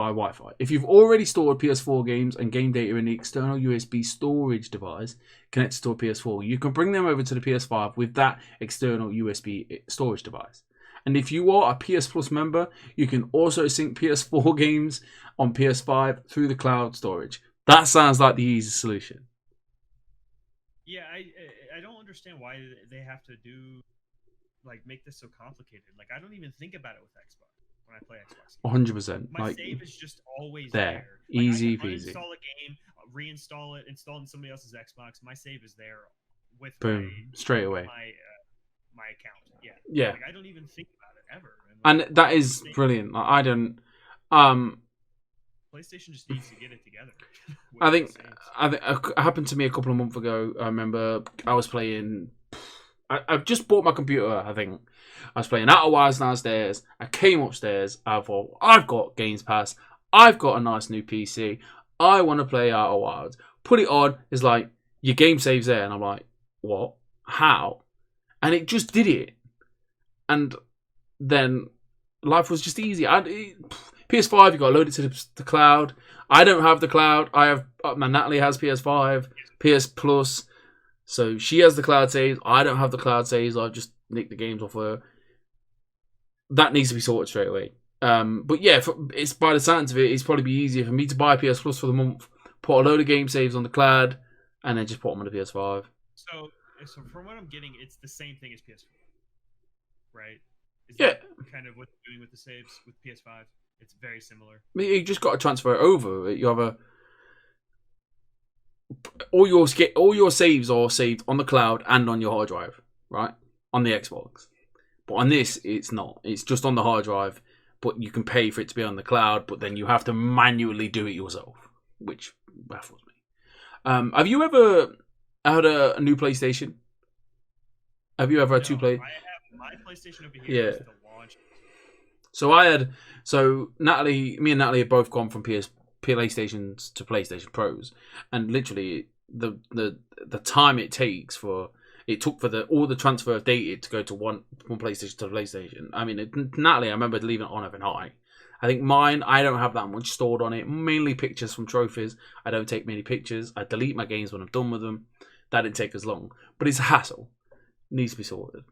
Wi-Fi. If you've already stored PS4 games and game data in the external USB storage device connected to a PS4, you can bring them over to the PS5 with that external USB storage device. And if you are a PS Plus member, you can also sync PS4 games on PS5 through the cloud storage. That sounds like the easy solution. Yeah, I don't understand why they have to make this so complicated. Like, I don't even think about it with Xbox. When I play Xbox. 100%. My save is just always there. Like, Easy I can peasy. uninstall a game, reinstall it, install it on somebody else's Xbox. My save is there with straight away. My account. Yeah. Yeah. Like, I don't even think about it ever. And that is brilliant. I don't. PlayStation just needs to get it together. I think it happened to me a couple of months ago. I remember I was playing. I've just bought my computer. I think I was playing Outer Wilds downstairs. I came upstairs. I thought, I've got Games Pass. I've got a nice new PC. I want to play Outer Wilds. Put it on. It's like, your game saves there. And I'm like, what? How? And it just did it. And then life was just easy. PS5, you got to load it to the cloud. I don't have the cloud. Natalie has PS5, PS Plus. So she has the cloud saves. I don't have the cloud saves. I just nick the games off her. That needs to be sorted straight away. But yeah, it's by the sounds of it, it's probably be easier for me to buy PS Plus for the month, put a load of game saves on the cloud, and then just put them on the PS5. So from what I'm getting, it's the same thing as PS4, right? Is that kind of what you're doing with the saves with PS5? It's very similar. You just got to transfer it over. You have all your saves are saved on the cloud and on your hard drive, right? On the Xbox. But on this, it's not. It's just on the hard drive, but you can pay for it to be on the cloud, but then you have to manually do it yourself, which baffles me. Have you ever had a new PlayStation? Have you ever had two play? I have my PlayStation over here. Is the launch. Me and Natalie have both gone from PlayStations to PlayStation Pros, and literally the time it took for all the transfer of data to go to one PlayStation to PlayStation. I mean, Natalie, I remember leaving it on overnight. I think mine, I don't have that much stored on it. Mainly pictures from trophies. I don't take many pictures. I delete my games when I'm done with them. That didn't take as long, but it's a hassle. Needs to be sorted.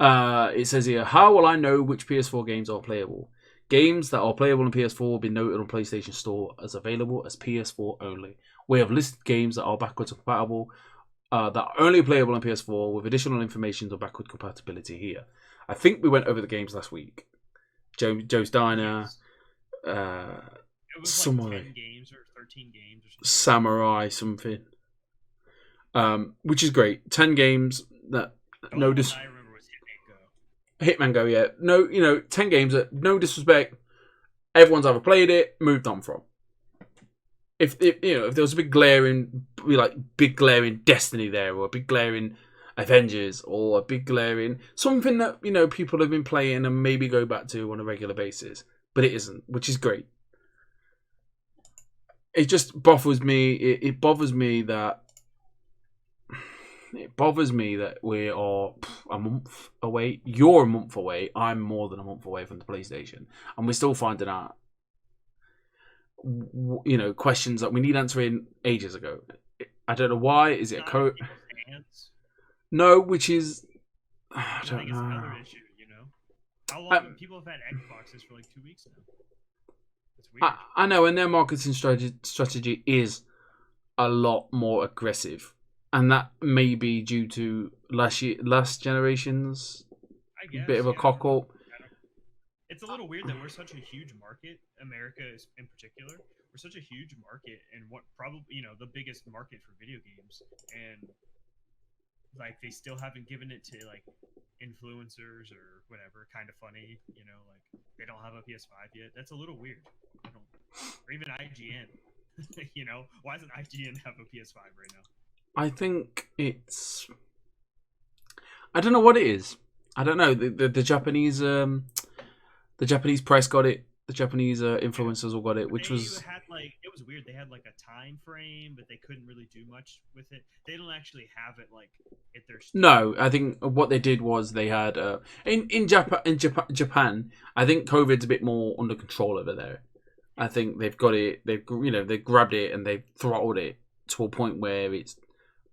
It says here, how will I know which PS4 games are playable? Games that are playable on PS4 will be noted on PlayStation Store as available as PS4 only. We have listed games that are backwards compatible, that are only playable on PS4 with additional information on backward compatibility here. I think we went over the games last week. Joe's Diner, It was like 10 games or 13 games or something. Samurai something. Which is great. 10 games that I remember was Hitman Go, yeah. No, 10 games that, no disrespect, everyone's either played it, moved on from. If there was a big glaring Destiny there, or a big glaring Avengers, or a big glaring something that people have been playing and maybe go back to on a regular basis, but it isn't, which is great. It just bothers me. It bothers me that we are a month away. You're a month away. I'm more than a month away from the PlayStation, and we're still finding out, questions that we need answering ages ago. I don't know why. Is it a code? No, which is I don't know. Another issue, How long people have had Xboxes for like 2 weeks now? It's weird. I know, and their marketing strategy is a lot more aggressive. And that may be due to last generation's bit of a cock up. It's a little weird that we're such a huge market, America is in particular. We're such a huge market, and what probably the biggest market for video games, and like they still haven't given it to like influencers or whatever. Kind of funny, like they don't have a PS5 yet. That's a little weird. Or even IGN. Why doesn't IGN have a PS5 right now? I think it's. I don't know what it is. I don't know. The Japanese press got it. The Japanese influencers all got it, which was. It was weird. They had like a time frame, but they couldn't really do much with it. They don't actually have it like at their. No, I think what they did was they had in Japan. I think COVID's a bit more under control over there. I think they've got it. They grabbed it and they've throttled it to a point where it's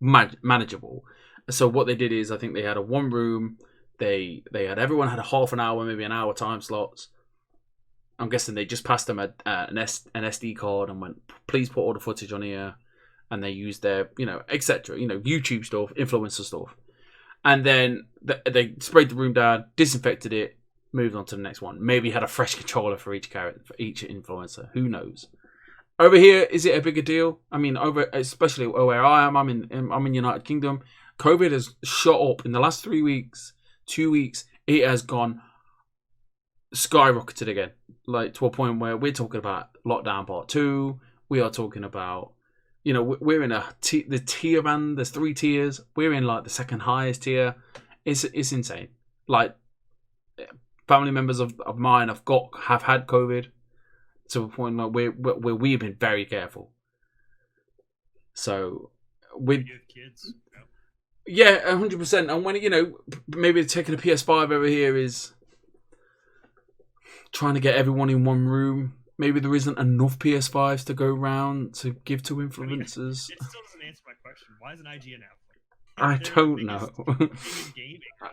manageable. So what they did is, I think they had a one room. Everyone had a half an hour, maybe an hour time slots. I'm guessing they just passed them an SD card and went, please put all the footage on here, and they used their etc. YouTube stuff, influencer stuff, and then they sprayed the room down, disinfected it, moved on to the next one. Maybe had a fresh controller for each character, for each influencer. Who knows? Over here, is it a bigger deal? I mean, especially where I am, I'm in United Kingdom. COVID has shot up in the last 2 weeks. It has gone skyrocketed again, like to a point where we're talking about lockdown part 2. We are talking about, we're in the tier band. There's 3 tiers. We're in like the second highest tier. It's insane. Like family members of mine have had COVID. To a point where we've been very careful. So with kids, yeah, 100%. And when maybe taking a PS5 over here is trying to get everyone in one room. Maybe there isn't enough PS5s to go around to give to influencers. It still doesn't answer my question. Why isn't IGN out? I don't know.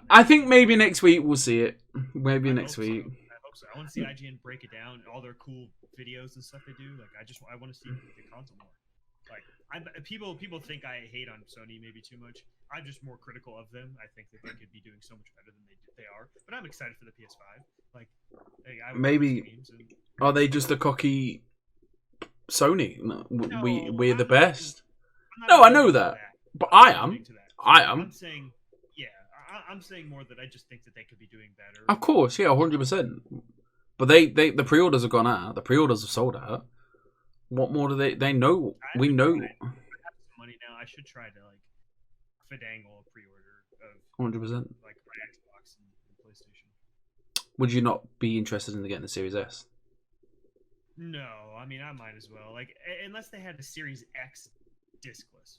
I think maybe next week we'll see it. Maybe next week. So. I want to see IGN break it down, all their cool videos and stuff they do. Like I want to see the console more. Like people think I hate on Sony maybe too much. I'm just more critical of them. I think that they could be doing so much better than they are. But I'm excited for the PS5. Like, hey, I would Maybe games and, are they just a cocky Sony? No, no, we're the I'm not. best. I'm not No, I know alluding to that, that. but I'm I not alluding am. to that. I am. I'm saying, yeah, I'm saying more that I just think that they could be doing better. Of course, yeah, 100%. But the pre-orders have gone out. The pre-orders have sold out. What more do they know? We know. I have some money now. I should try to like finagle a pre-order of 100%. like my Xbox and PlayStation. Would you not be interested in getting the Series S? No, I mean I might as well. Like unless they had a Series X discless.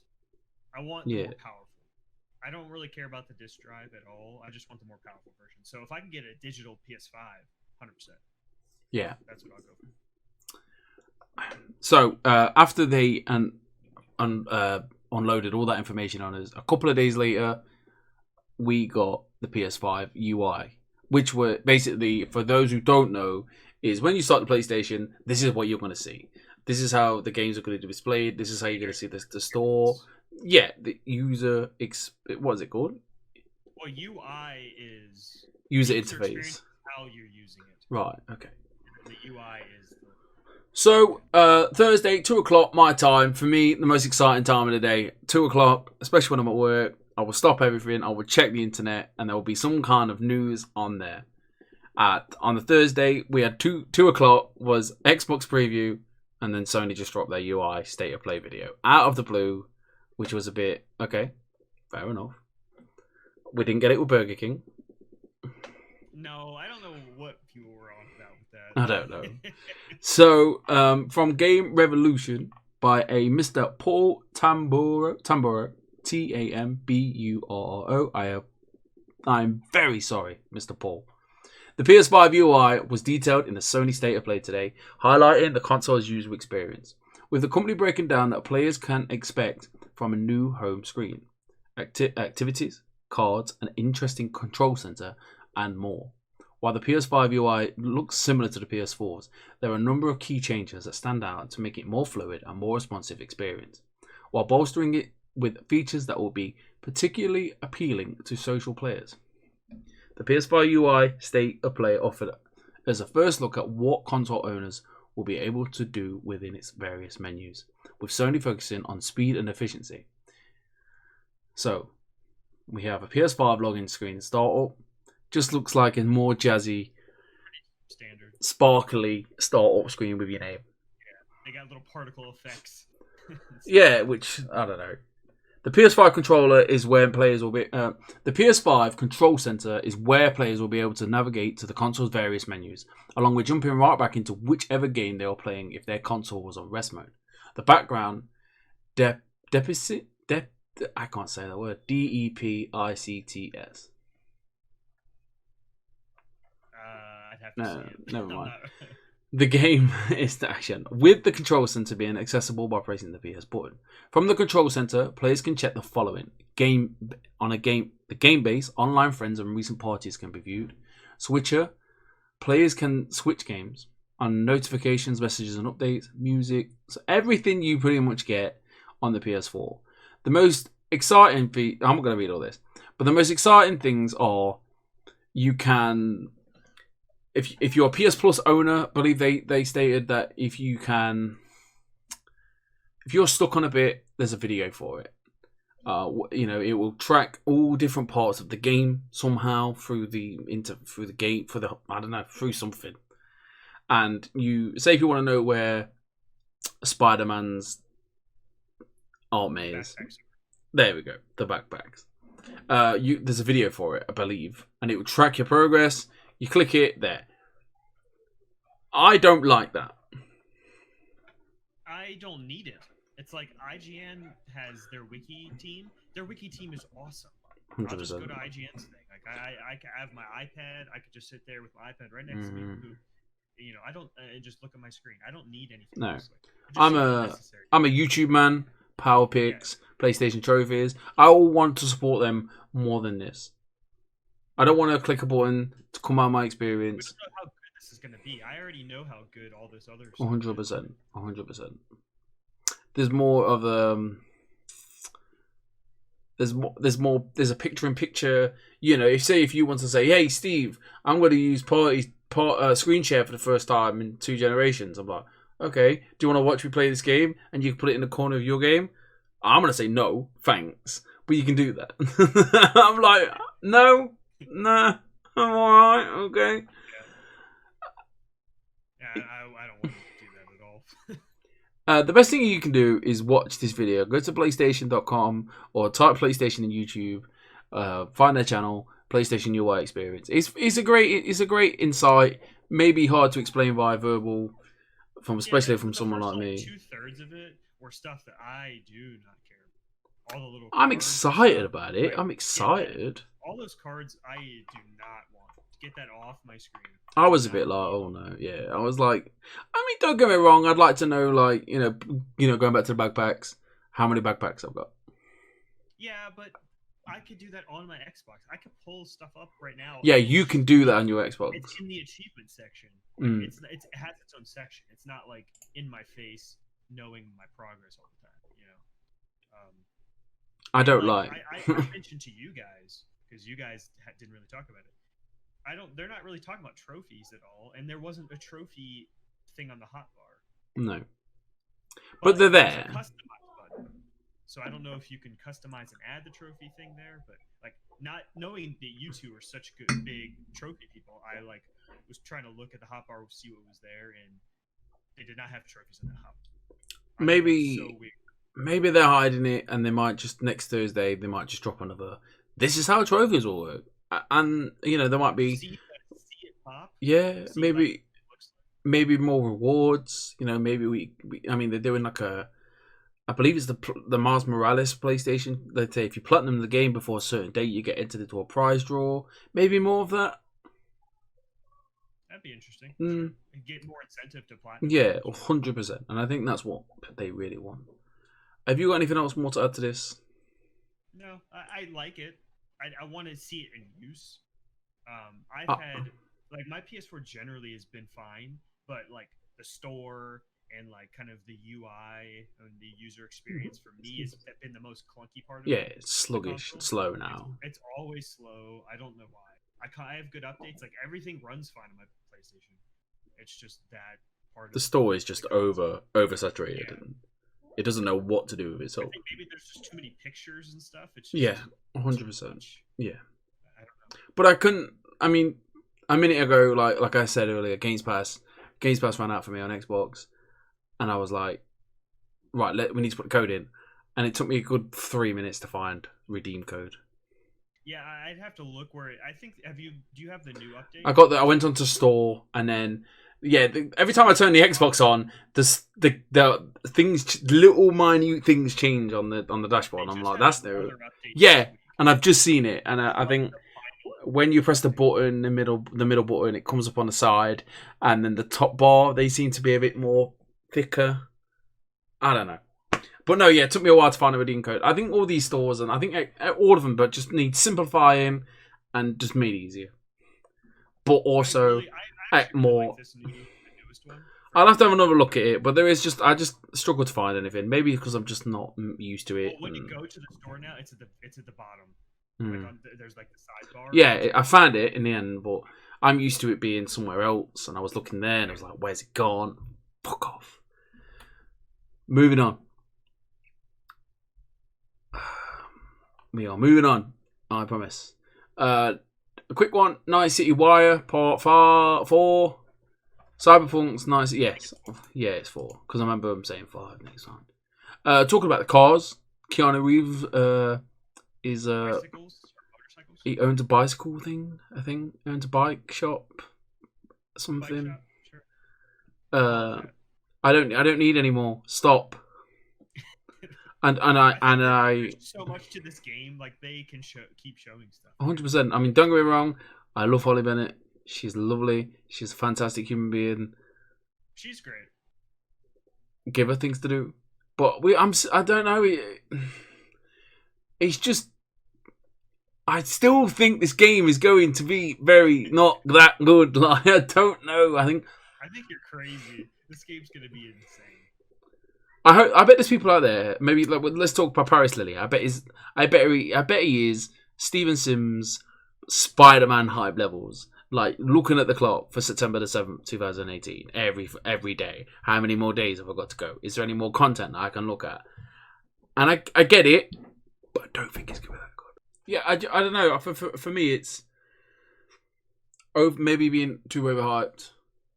I want the Yeah. more powerful. I don't really care about the disc drive at all. I just want the more powerful version. So if I can get a digital PS5, 100%. Yeah. That's what I'll go for. So after they unloaded all that information on us, a couple of days later, we got the PS5 UI, which were basically, for those who don't know, is when you start the PlayStation, this is what you're going to see. This is how the games are going to be displayed. This is how you're going to see the store. Yeah, the user what is it called? Well, UI is User interface. interface. How you're using it. Right. Okay. The UI is the. So Thursday, 2:00 my time. For me, the most exciting time of the day. 2:00, especially when I'm at work. I will stop everything. I will check the internet, and there will be some kind of news on there. On the Thursday, we had 2:00 was Xbox preview, and then Sony just dropped their UI state of play video out of the blue, which was a bit okay. Fair enough. We didn't get it with Burger King. No, I don't know what people were on about with that. I don't know. So, from Game Revolution by a Mr. Paul Tamburo, Tamburo. I'm very sorry, Mr. Paul. The PS5 UI was detailed in the Sony State of Play today, highlighting the console's user experience, with the company breaking down that players can expect from a new home screen, activities, cards, an interesting control center, and more. While the PS5 UI looks similar to the PS4's, there are a number of key changes that stand out to make it more fluid and more responsive experience, while bolstering it with features that will be particularly appealing to social players. The PS5 UI State of Play offered as a first look at what console owners will be able to do within its various menus, with Sony focusing on speed and efficiency. So, we have a PS5 login screen startup. Just looks like a more jazzy, standard, sparkly startup screen with your name. Yeah, they got little particle effects. Yeah, which I don't know. The PS5 controller is where players will be. The PS5 control center is where players will be able to navigate to the console's various menus, along with jumping right back into whichever game they are playing if their console was on rest mode. The background, I can't say that word. DEPICTS. I'd have to see it. Never mind. The game is the action, with the control center being accessible by pressing the PS button. From the control center, players can check the following: the game base, online friends, and recent parties can be viewed. Switcher, players can switch games, on notifications, messages, and updates, music, so everything you pretty much get on the PS4. The most exciting, I'm not going to read all this, but the most exciting things are you can. If you're a PS Plus owner, I believe they stated that if you're stuck on a bit, there's a video for it. It will track all different parts of the game somehow through the gate through something. And you say if you want to know where Spider-Man's arm is, there we go, the backpacks. There's a video for it, I believe, and it will track your progress. You click it there. I don't like that. I don't need it. It's like IGN has their wiki team. Their wiki team is awesome. 100%. I'll just go to IGN's thing. Like I have my iPad. I could just sit there with my iPad right next to me. I don't just look at my screen. I don't need anything. No, else. I'm a YouTube man. Power picks, PlayStation trophies. I will want to support them more than this. I don't want to click a button to come out of my experience. We don't know how good this is going to be. I already know how good all this other stuff 100%. 100%. There's more of There's a picture-in-picture. You know, if you want to say, "Hey, Steve, I'm going to use screen share for the first time in 2 generations," I'm like, "Okay, do you want to watch me play this game?" And you can put it in the corner of your game. I'm going to say no, thanks, but you can do that. I'm like, no, nah, I'm alright, okay. Yeah, I don't want to do that at all. The best thing you can do is watch this video. Go to PlayStation.com or type PlayStation in YouTube. Find their channel, PlayStation UI Experience. It's a great insight. Maybe hard to explain via verbal, especially from someone like me. 2/3 of it were stuff that I do not care about. All the little. I'm excited about it. I'm excited. All those cards, I do not want. Get that off my screen. I was a bit like, oh no, yeah. I was like, I mean, don't get me wrong. I'd like to know, like, you know, going back to the backpacks, how many backpacks I've got. Yeah, but I could do that on my Xbox. I could pull stuff up right now. Yeah, you can do that on your Xbox. It's in the achievement section. It has its own section. It's not like in my face, knowing my progress all the time. You know. I don't like. I mentioned to you guys because you guys didn't really talk about it. They're not really talking about trophies at all, and there wasn't a trophy thing on the hotbar. No. But they're there. Customize button. So I don't know if you can customize and add the trophy thing there, but like not knowing that you two are such good big trophy people, I like was trying to look at the hotbar to see what was there, and they did not have trophies in the hotbar. Maybe they're hiding it, and they might just next Thursday they might just drop another. This is how trophies will work. And you know there might be, see it pop, maybe more rewards. You know, maybe we I mean, they're doing like I believe it's the Miles Morales PlayStation. They say if you platinum the game before a certain date, you get entered into a prize draw. Maybe more of that. That'd be interesting. Sure. Get more incentive to platinum. Yeah, 100%. And I think that's what they really want. Have you got anything else more to add to this? No, I like it. I want to see it in use. I've had like my PS4 generally has been fine, but like the store and like kind of the UI and the user experience for me has been the most clunky part of it. Yeah, it's sluggish, slow now. It's always slow. I don't know why. I have good updates. Like everything runs fine on my PlayStation. It's just that part. The store is just oversaturated. Yeah. And it doesn't know what to do with itself. I think maybe there's just too many pictures and stuff. It's just 100%. Yeah. I don't know. But I couldn't. I mean, a minute ago, like I said earlier, Games Pass ran out for me on Xbox, and I was like, right, we need to put the code in, and it took me a good 3 minutes to find redeem code. Yeah, I'd have to look where I think. Do you have the new update? I went onto store, and then. Yeah, every time I turn the Xbox on, the things, little minute things change on the dashboard. I'm like, that's new. Yeah, and I've just seen it, and I think when you press the button, the middle button, it comes up on the side, and then the top bar, they seem to be a bit more thicker. I don't know, but no, yeah, it took me a while to find a redeem code. I think all these stores, and I think all of them, but just need simplifying and just made easier. But also. More. Like I'll have to have another look at it, but I just struggle to find anything. Maybe because I'm just not used to it. Well, when you go to the store now, it's at the bottom. There's like the sidebar. Yeah, I found it in the end, but I'm used to it being somewhere else, and I was looking there, and I was like, "Where's it gone? Fuck off." Moving on. We are moving on. I promise. A quick one, Night City Wire, Part 4. Cyberpunk's Night City... Yes. Yeah, it's 4. Because I remember I'm saying 5 next time. Talking about the cars, Keanu Reeves is... Motorcycles? He owns a bicycle thing, I think. He owns a bike shop. Something. Bike shop, sure. I don't need any more. Stop. And I there's so much to this game, like they can keep showing stuff. 100%. I mean, don't get me wrong. I love Holly Bennett. She's lovely. She's a fantastic human being. She's great. Give her things to do, but I don't know. It's just. I still think this game is going to be very not that good. Like I don't know. I think you're crazy. This game's gonna be insane. I bet there's people out there. Maybe like, let's talk about Paris Lily. I bet he is Steven Sims Spider-Man hype levels. Like looking at the clock for September the 7th, 2018, every day. How many more days have I got to go? Is there any more content I can look at? And I get it, but I don't think it's gonna be that good. Yeah, I don't know. For me, it's maybe being too overhyped.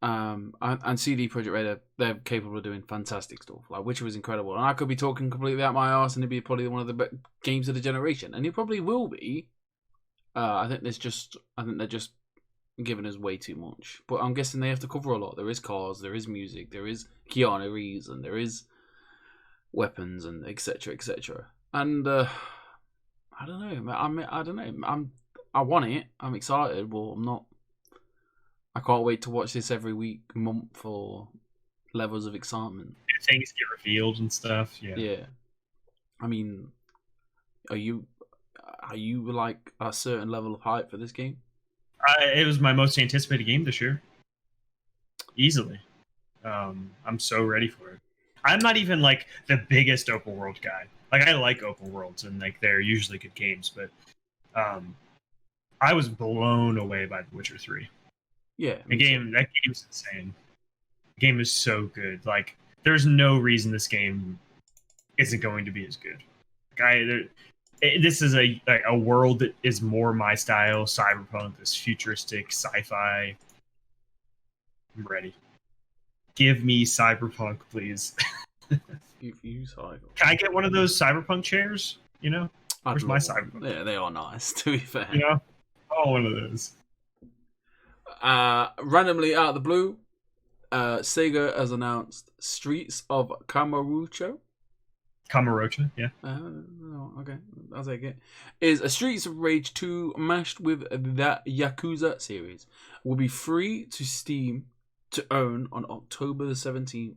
And CD Projekt Red, they're capable of doing fantastic stuff. Like Witcher was incredible, and I could be talking completely out my arse, and it'd be probably one of the best games of the generation, and it probably will be. I think they're just giving us way too much. But I'm guessing they have to cover a lot. There is cars, there is music, there is Keanu Reeves, and there is weapons, and etc. etc. And I don't know. I don't know. I want it. I'm excited, but I'm not. I can't wait to watch this every week, month, for levels of excitement. Things get revealed and stuff. Yeah. Yeah. I mean, are you like a certain level of hype for this game? It was my most anticipated game this year, easily. I'm so ready for it. I'm not even like the biggest open world guy. Like I like open worlds and like they're usually good games, but I was blown away by The Witcher 3. Yeah, that game's insane. The game is so good. Like there's no reason this game isn't going to be as good. This is a world that is more my style. Cyberpunk, this futuristic sci-fi. I'm ready. Give me Cyberpunk, please. Give you Cyberpunk. Can I get one of those Cyberpunk chairs? You know, where's my Cyberpunk? Yeah, they are nice. To be fair, you know, oh, one of those. Randomly out of the blue, Sega has announced Streets of Kamurocho. Kamurocho, yeah. Okay, I'll take it. Is a Streets of Rage 2 mashed with that Yakuza series. Will be free to Steam to own on October the 17th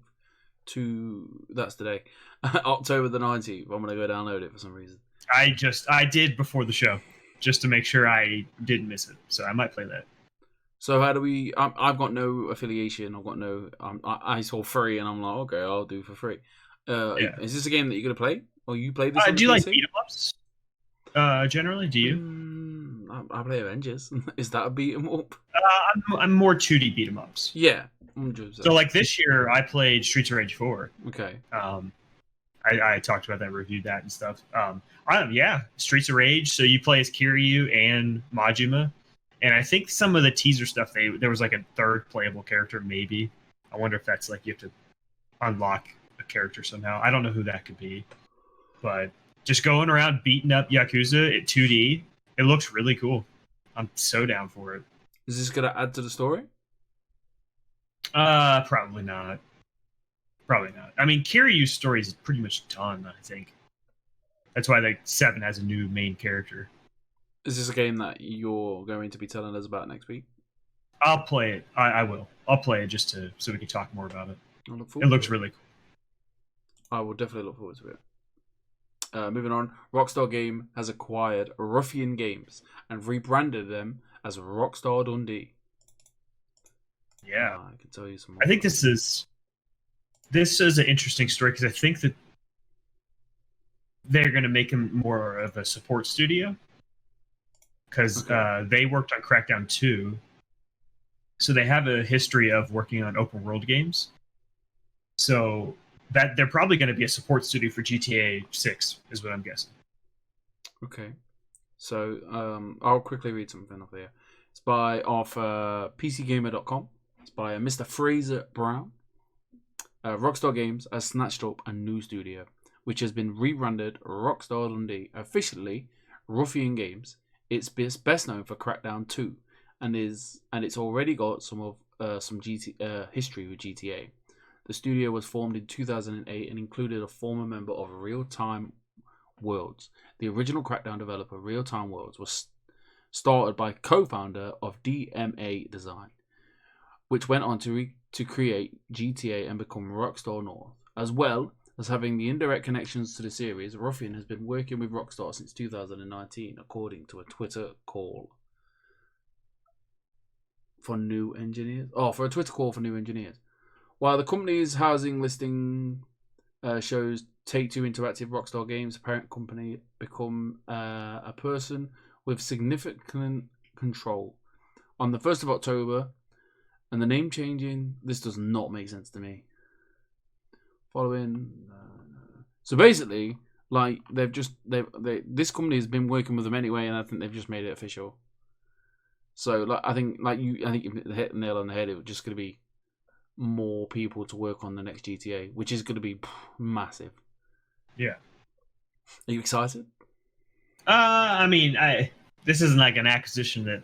to... That's today. October the 19th. I'm going to go download it for some reason. I did before the show, just to make sure I didn't miss it. So I might play that. So how do we... I've got no affiliation. I've got no... I saw free and I'm like, okay, I'll do for free. Yeah. Is this a game that you're going to play? Or you play this? Do you like beat-em-ups? Generally, do you? I play Avengers. Is that a beat-em-up? I'm more 2D beat-em-ups. Yeah. 100%. So like this year, I played Streets of Rage 4. Okay. I talked about that, reviewed that and stuff. Streets of Rage. So you play as Kiryu and Majima. And I think some of the teaser stuff, there was like a third playable character, maybe. I wonder if that's like you have to unlock a character somehow. I don't know who that could be. But just going around beating up Yakuza at 2D, it looks really cool. I'm so down for it. Is this going to add to the story? Probably not. Probably not. I mean, Kiryu's story is pretty much done, I think. That's why like 7 has a new main character. Is this a game that you're going to be telling us about next week? I'll play it. I will. I'll play it just so we can talk more about it. It looks really cool. I will definitely look forward to it. Moving on, Rockstar Game has acquired Ruffian Games and rebranded them as Rockstar Dundee. Yeah, I can tell you some more. I think this is an interesting story because I think that they're going to make them more of a support studio because they worked on Crackdown 2, so they have a history of working on open world games. So that they're probably going to be a support studio for GTA 6 is what I'm guessing. Okay, so I'll quickly read something off here. It's off PCGamer.com. It's by Mr. Fraser Brown. Rockstar Games has snatched up a new studio, which has been rebranded Rockstar Dundee, officially Ruffian Games. It's best known for Crackdown 2, and it's already got some history with GTA. The studio was formed in 2008 and included a former member of Real Time Worlds. The original Crackdown developer, Real Time Worlds, was started by co-founder of DMA Design, which went on to create GTA and become Rockstar North. As well as having the indirect connections to the series, Ruffian has been working with Rockstar since 2019, according to a Twitter call for new engineers. While the company's housing listing shows Take-Two Interactive Rockstar Games, parent company, become a person with significant control. On the 1st of October, and the name changing, this does not make sense to me. Following... So basically, like, this company has been working with them anyway, and I think they've just made it official. So, like, I think you hit the nail on the head. It was just going to be more people to work on the next GTA, which is going to be massive. Yeah. Are you excited? I mean, this isn't like an acquisition that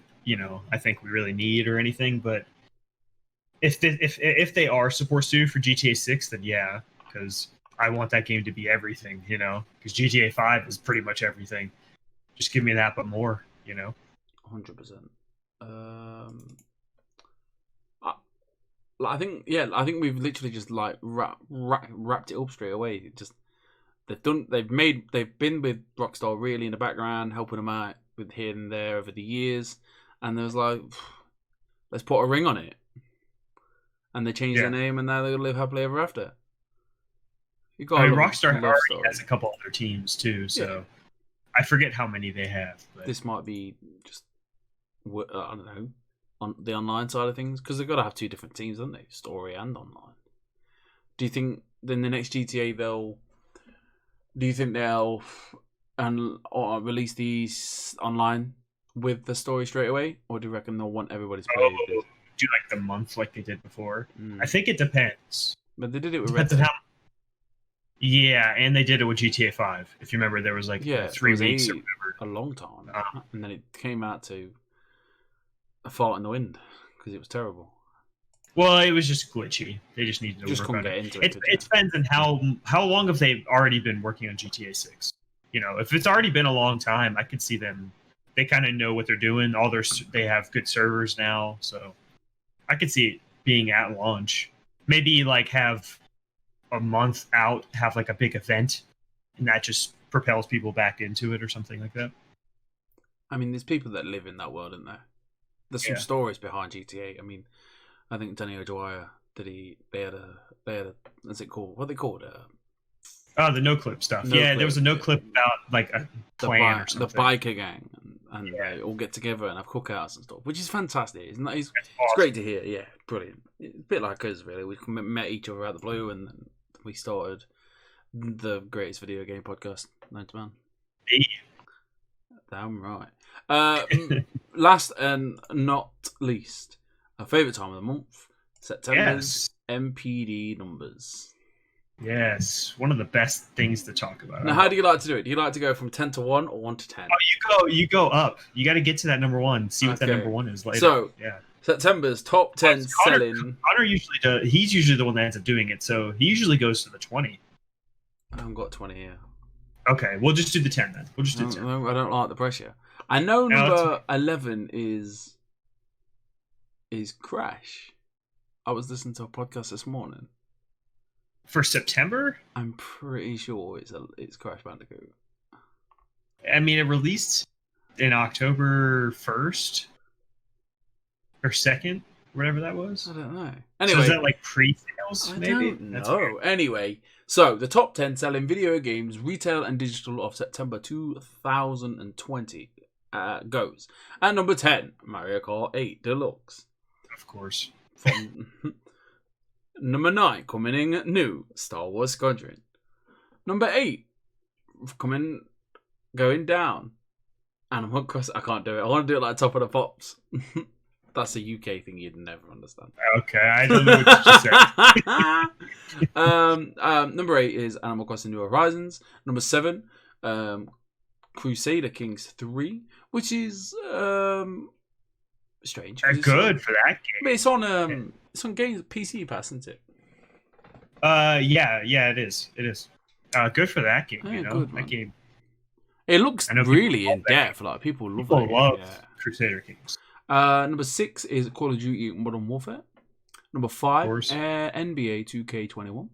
I think we really need or anything, but if they are supposed to for GTA 6, then yeah, because I want that game to be everything, because GTA 5 is pretty much everything. Just give me that, but more, 100%. I think we've literally just like wrapped it up straight away. They've been with Rockstar really in the background, helping them out with here and there over the years, and there was like, let's put a ring on it, and they changed their name, and now they live happily ever after. Rockstar already has a couple other teams too, so I forget how many they have. But this might be just I don't know, on the online side of things, because they've got to have two different teams, haven't they? Story and online. Do you think then the next GTA they'll release these online with the story straight away, or do you reckon they'll want everybody to play this? Do like the month like they did before? I think it depends. But they did it with Red Dead. Yeah, and they did it with GTA 5. If you remember, there was like 3 weeks or whatever. A long time. And then it came out to a fart in the wind because it was terrible. Well, it was just glitchy. They just needed to work on it. It depends on how long have they already been working on GTA 6. If it's already been a long time, I could see them. They kind of know what they're doing. They have good servers now, so I could see it being at launch. Maybe like have a month out, have like a big event, and that just propels people back into it or something like that. I mean, there's people that live in that world, isn't there? There's some stories behind GTA. I mean, I think Danny O'Dwyer they had a what's it called? What are they called? The no clip stuff. There was a no clip about like a plan or something. The biker gang, and they all get together and have cookouts and stuff, which is fantastic. Isn't that? It's great to hear. Yeah, brilliant. It's a bit like us, really. We met each other out of the blue, and we started the greatest video game podcast known to man. Yeah. Damn right. Last and not least, our favourite time of the month, September's MPD numbers. Yes, one of the best things to talk about. Now, how do you like to do it? Do you like to go from 10 to 1 or 1 to 10? Oh, you go up. You got to get to that number 1. See what that number 1 is later. So, September's top 10 selling. Connor usually does. He's usually the one that ends up doing it, so he usually goes to the 20. I haven't got 20 here. Okay, we'll just do the 10 then. We'll just do 10. I don't like the pressure. I know number 11 is Crash. I was listening to a podcast this morning. For September? I'm pretty sure it's Crash Bandicoot. I mean, it released in October 1st or 2nd, whatever that was. I don't know. Anyway, so is that like pre-sales? I don't know. Anyway, so the top 10 selling video games, retail and digital of September 2020 goes. At number 10, Mario Kart 8 Deluxe. Of course. From number 9, coming in new, Star Wars Squadron. Number 8, going down. Animal Crossing. I can't do it. I want to do it like Top of the Pops. That's a UK thing you'd never understand. Okay, I don't know what you said. Number 8 is Animal Crossing New Horizons. Number 7, Crusader Kings 3, which is strange. Good for that game. But it's on Games PC Pass, isn't it? Yeah, it is. It is. Good for that game. Good, that game. It looks really in depth. Like people love Crusader Kings. Number 6 is Call of Duty Modern Warfare. Number 5, NBA 2K21.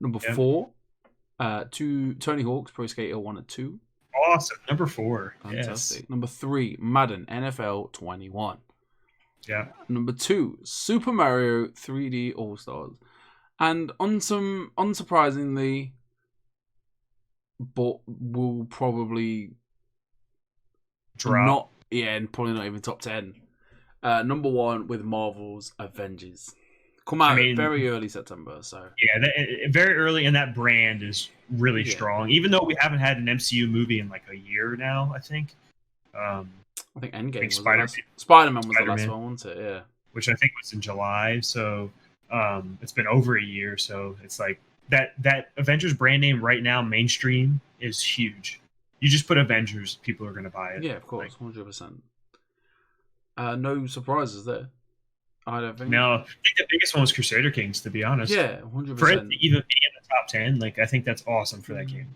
Number 4, Tony Hawk's Pro Skater 1 and 2. Awesome. Number 4. Fantastic. Yes. Number 3, Madden NFL 21. Yeah. Number 2, Super Mario 3D All Stars. And unsurprisingly, but will probably Drop. and probably not even top 10. Number 1 with Marvel's Avengers. Come out very early September, so yeah, very early, and that brand is really strong. Even though we haven't had an MCU movie in like a year now, I think. I think Endgame was Spider-Man was the last one, wasn't it? Yeah, which I think was in July. So it's been over a year. So it's like that Avengers brand name right now, mainstream, is huge. You just put Avengers, people are going to buy it. Yeah, of course, 100%. No surprises there. I don't think. No, I think the biggest one was Crusader Kings, to be honest. Yeah, 100%. For it to even be in the top 10, like I think that's awesome for that game.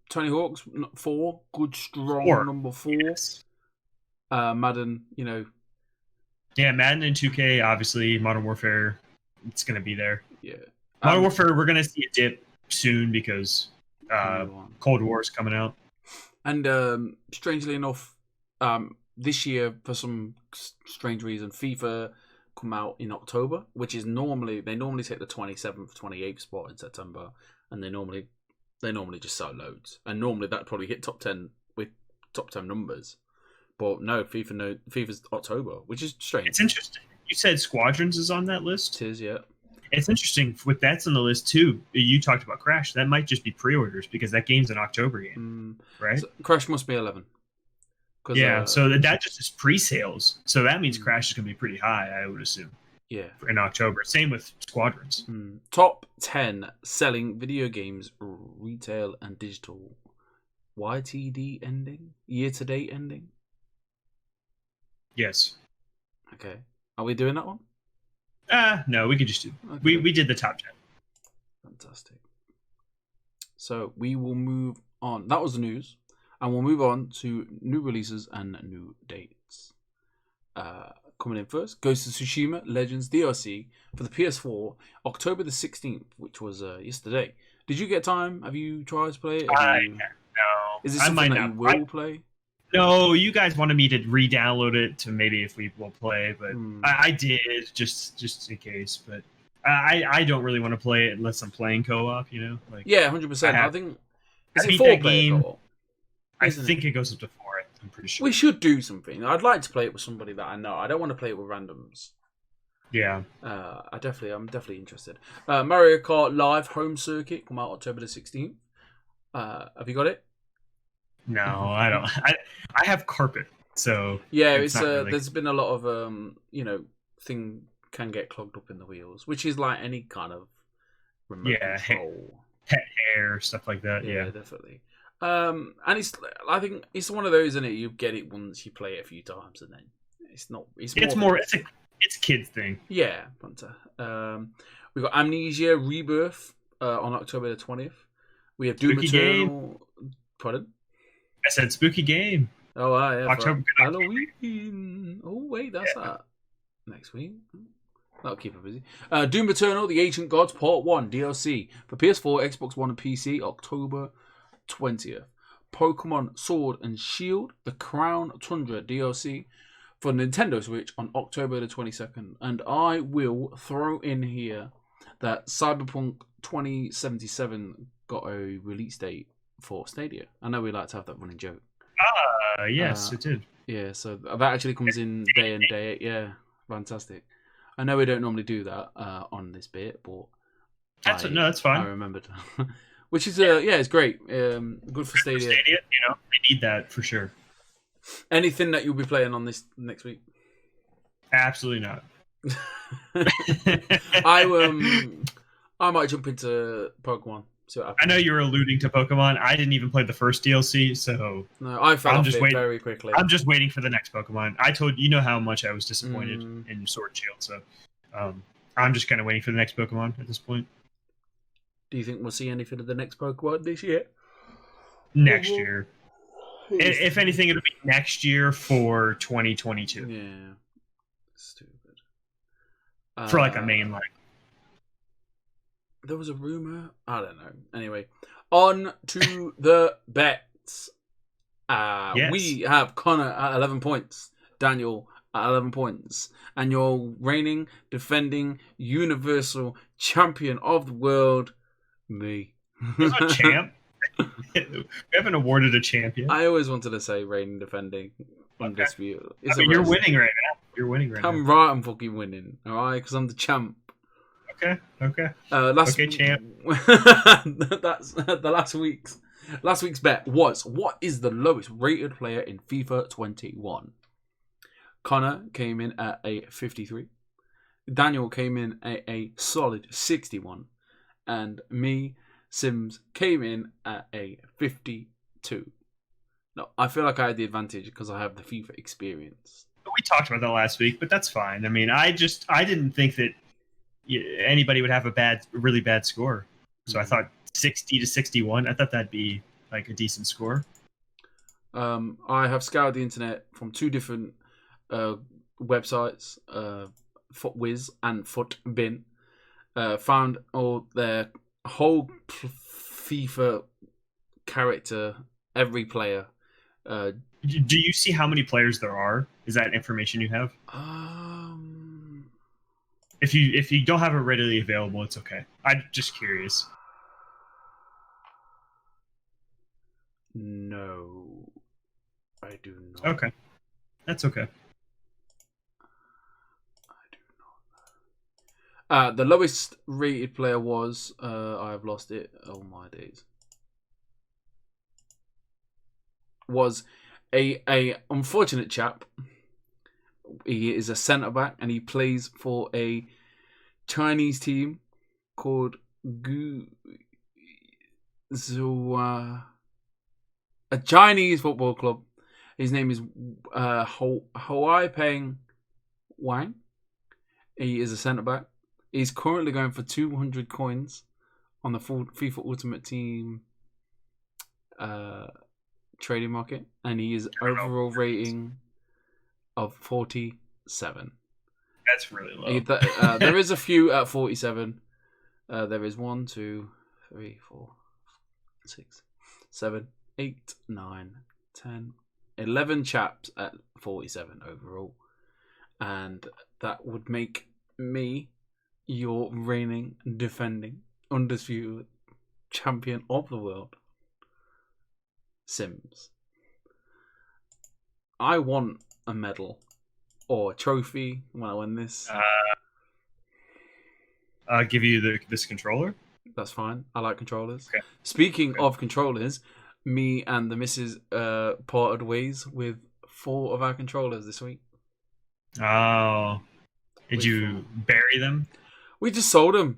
Tony Hawk's 4, good strong number 4. Yes. Madden, Yeah, Madden and 2K, obviously. Modern Warfare, it's going to be there. Yeah. Modern Warfare, we're going to see a dip soon because Cold War is coming out. And strangely enough, this year, for some strange reason, FIFA come out in October, which is normally take the 27th, 28th spot in September, and they normally just sell loads, and normally that probably hit top 10 with top 10 numbers, but no, FIFA's October, which is strange. It's interesting. You said Squadrons is on that list. It is, yeah. It's interesting with that's on the list too. You talked about Crash. That might just be pre-orders because that game's an October game, right? So Crash must be 11. Yeah, so that just is pre-sales. So that means Crash is going to be pretty high, I would assume. Yeah. In October. Same with Squadrons. Top 10 selling video games, retail and digital. YTD ending? Year-to-date ending? Yes. Okay. Are we doing that one? No, we could just do... Okay. We did the top 10. Fantastic. So, we will move on. That was the news. And we'll move on to new releases and new dates. Coming in first, Ghost of Tsushima Legends Dlc for the PS4, October the 16th, which was yesterday. Did you get time? Have you tried to play it? No. Is this something that you will play? No, you guys wanted me to re-download it to maybe if we will play, but I did just in case. But I don't really want to play it unless I'm playing co-op. Like yeah, 100%. I think is it 4-player co-op? I think it goes up to 4. I'm pretty sure. We should do something. I'd like to play it with somebody that I know. I don't want to play it with randoms. Yeah. I'm definitely interested. Mario Kart Live Home Circuit come out October the 16th. Have you got it? No, I don't. I have Carpet, so yeah, it's really... there's been a lot of thing can get clogged up in the wheels, which is like any kind of remote control, pet hair, stuff like that. Yeah, definitely. And I think it's one of those, isn't it? You get it once, you play it a few times, and then it's not. It's a kid's thing. Yeah, Hunter. We got Amnesia Rebirth on October the 20th. We have Doom Eternal. Pardon? I said spooky game. Oh, yeah. October. Halloween. Oh, wait, that's that. Next week. That'll keep it busy. Doom Eternal, The Ancient Gods Part 1 DLC for PS4, Xbox One, and PC, October 20th. Pokemon Sword and Shield, The Crown Tundra DLC for Nintendo Switch on October the 22nd. And I will throw in here that Cyberpunk 2077 got a release date for Stadia. I know we like to have that running joke. Yes, it did. Yeah, so that actually comes in day and day. Yeah, fantastic. I know we don't normally do that on this bit, but that's fine. I remembered. Which is it's great. Good for Stadia. Stadia, they need that for sure. Anything that you'll be playing on this next week? Absolutely not. I might jump into Pokemon. So I know you're alluding to Pokemon. I didn't even play the first DLC, so no, I fell off it very quickly. I'm just waiting for the next Pokemon. I told you how much I was disappointed in Sword and Shield, so I'm just kind of waiting for the next Pokemon at this point. Do you think we'll see anything of the next Pokemon this year? Next year. If anything, it'll be next year for 2022. Yeah. Stupid. For like a main line. There was a rumor. I don't know. Anyway, on to the bets. Yes. We have Connor at 11 points, Daniel at 11 points, and your reigning, defending, universal champion of the world, me. There's a champ. We haven't awarded a champion. I always wanted to say reigning, defending, undisputed. I mean, you're winning right now. You're winning right now. I'm right. I'm fucking winning. All right, because I'm the champ. Okay. Okay, champ. That's the last week's bet was, what is the lowest rated player in FIFA 21? Connor came in at a 53. Daniel came in at a solid 61. And me, Sims, came in at a 52. No, I feel like I had the advantage because I have the FIFA experience. We talked about that last week, but that's fine. I mean, I didn't think that anybody would have a really bad score. So I thought 60 to 61. I thought that'd be like a decent score. I have scoured the internet from two different websites, FootWiz and FootBin. Found all their whole FIFA character, every player. Do you see how many players there are? Is that information you have? If you don't have it readily available, it's okay. I'm just curious. No, I do not. Okay, that's okay. I do not. The lowest rated player was I have lost it. Oh my days. Was a unfortunate chap. He is a centre back and he plays for a Chinese team called a Chinese football club. His name is Hawaii Peng Wang. He is a centre back. He's currently going for 200 coins on the FIFA Ultimate Team trading market, and he is overall rating of 47. That's really low. There is a few at 47. There is 1, 2, 3, 4, 6, 7, 8, 9, 10, 11 chaps at 47 overall, and that would make me your reigning, defending, undisputed champion of the world, Sims. I want a medal or a trophy when I win this. I'll give you this controller. That's fine. I like controllers. Okay. Speaking of controllers, me and the missus parted ways with 4 of our controllers this week. Oh. Did you bury them? We just sold them.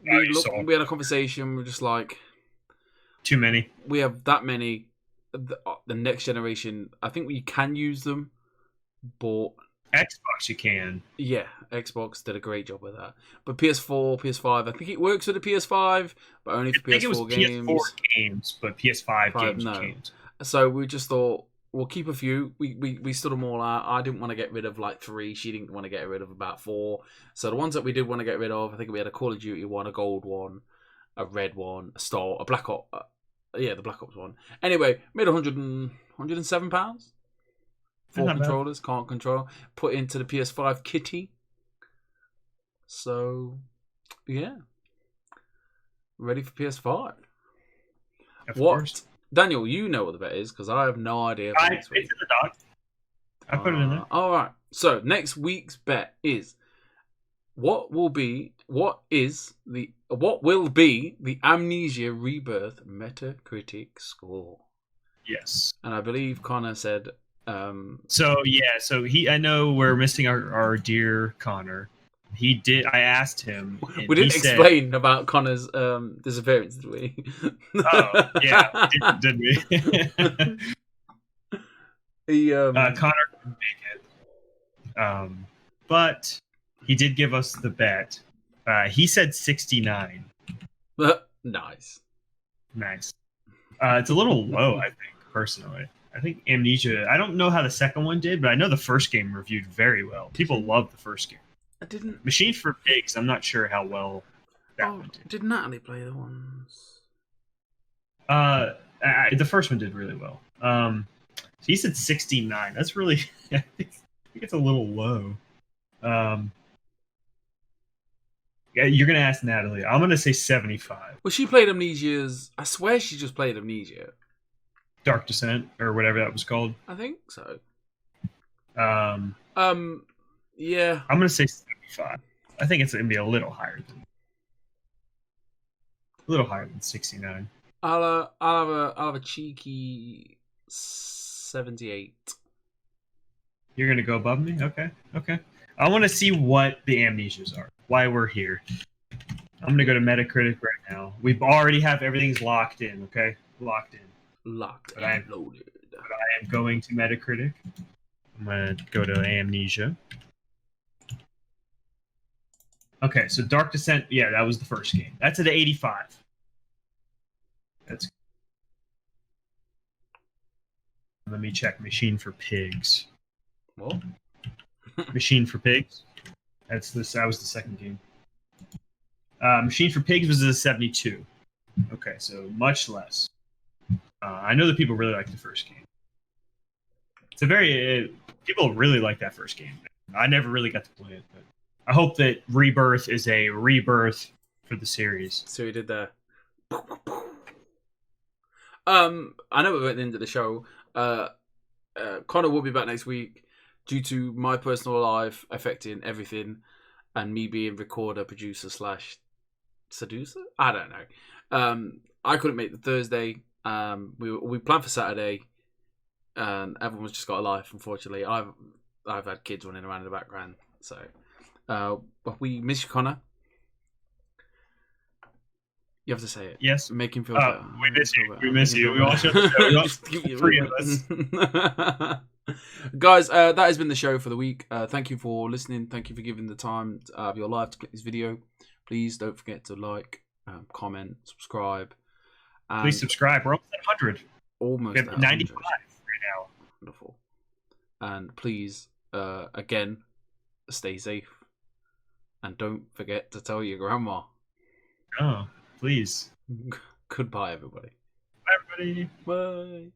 We had a conversation. We're just like, too many. We have that many. The next generation, I think we can use them, but Xbox you can. Yeah, Xbox did a great job with that. But PS4, PS5, I think it works with the PS5, but only for PS4 games. PS4 games, but PS5 games you can't. So we just thought we'll keep a few. We stood them all out. I didn't want to get rid of like 3. She didn't want to get rid of about 4. So the ones that we did want to get rid of, I think we had a Call of Duty one, a gold one, a red one, a Star, a Black Ops. Yeah, the Black Ops one. Anyway, made £107. 4 controllers, can't control. Put into the PS5 kitty. So, yeah. Ready for PS5. Of course. Daniel, you know what the bet is, because I have no idea. It's in the doc. I put it in there. Alright. So, next week's bet is what will be the Amnesia Rebirth Metacritic score? Yes. And I believe Connor said So I know we're missing our dear Connor. He did. I asked him. We didn't explain about Connor's disappearance, did we? Oh yeah, did we? Connor couldn't make it. But he did give us the bet. He said 69. Nice. It's a little low, I think, personally. I think Amnesia, I don't know how the second one did, but I know the first game reviewed very well. People loved the first game. I didn't. Machines for Pigs, I'm not sure how well that one did. Did Natalie play the ones? The first one did really well. So he said 69. That's really, I think it's a little low. Yeah, you're gonna ask Natalie. I'm gonna say 75. Well, she played Amnesia's. I swear she just played Amnesia. Dark Descent or whatever that was called. I think so. Um, Yeah. I'm gonna say 75. I think it's gonna be a little higher than 69. I'll have a cheeky 78. You're gonna go above me? Okay. I want to see what the amnesias are. Why we're here. I'm gonna go to Metacritic right now. We already have everything's locked in. Okay, locked in. Locked But and loaded. I am going to Metacritic. I'm gonna go to Amnesia. Okay, so Dark Descent. Yeah, that was the first game. That's at 85. That's. Let me check Machine for Pigs. What? Machine for Pigs. That was the second game. Machine for Pigs was a 72. Okay, so much less. I know that people really like the first game. It's a very people really like that first game. I never really got to play it, but I hope that Rebirth is a rebirth for the series. So we did there. I know we're at the end of the show. Connor will be back next week due to my personal life affecting everything and me being recorder, producer / seducer. I don't know. I couldn't make the Thursday. We planned for Saturday, and everyone's just got a life. Unfortunately, I've had kids running around in the background, so but we miss you, Connor. You have to say it. Yes. Make him feel better. We miss you. We miss you. We all show the three of us. Guys, that has been the show for the week. Thank you for listening. Thank you for giving the time of your life to click this video. Please don't forget to like, comment, subscribe. Please subscribe. We're almost at 100. Almost at 95 right now. Wonderful. And please, again, stay safe. And don't forget to tell your grandma. Oh, please. Goodbye, everybody. Bye, everybody. Bye.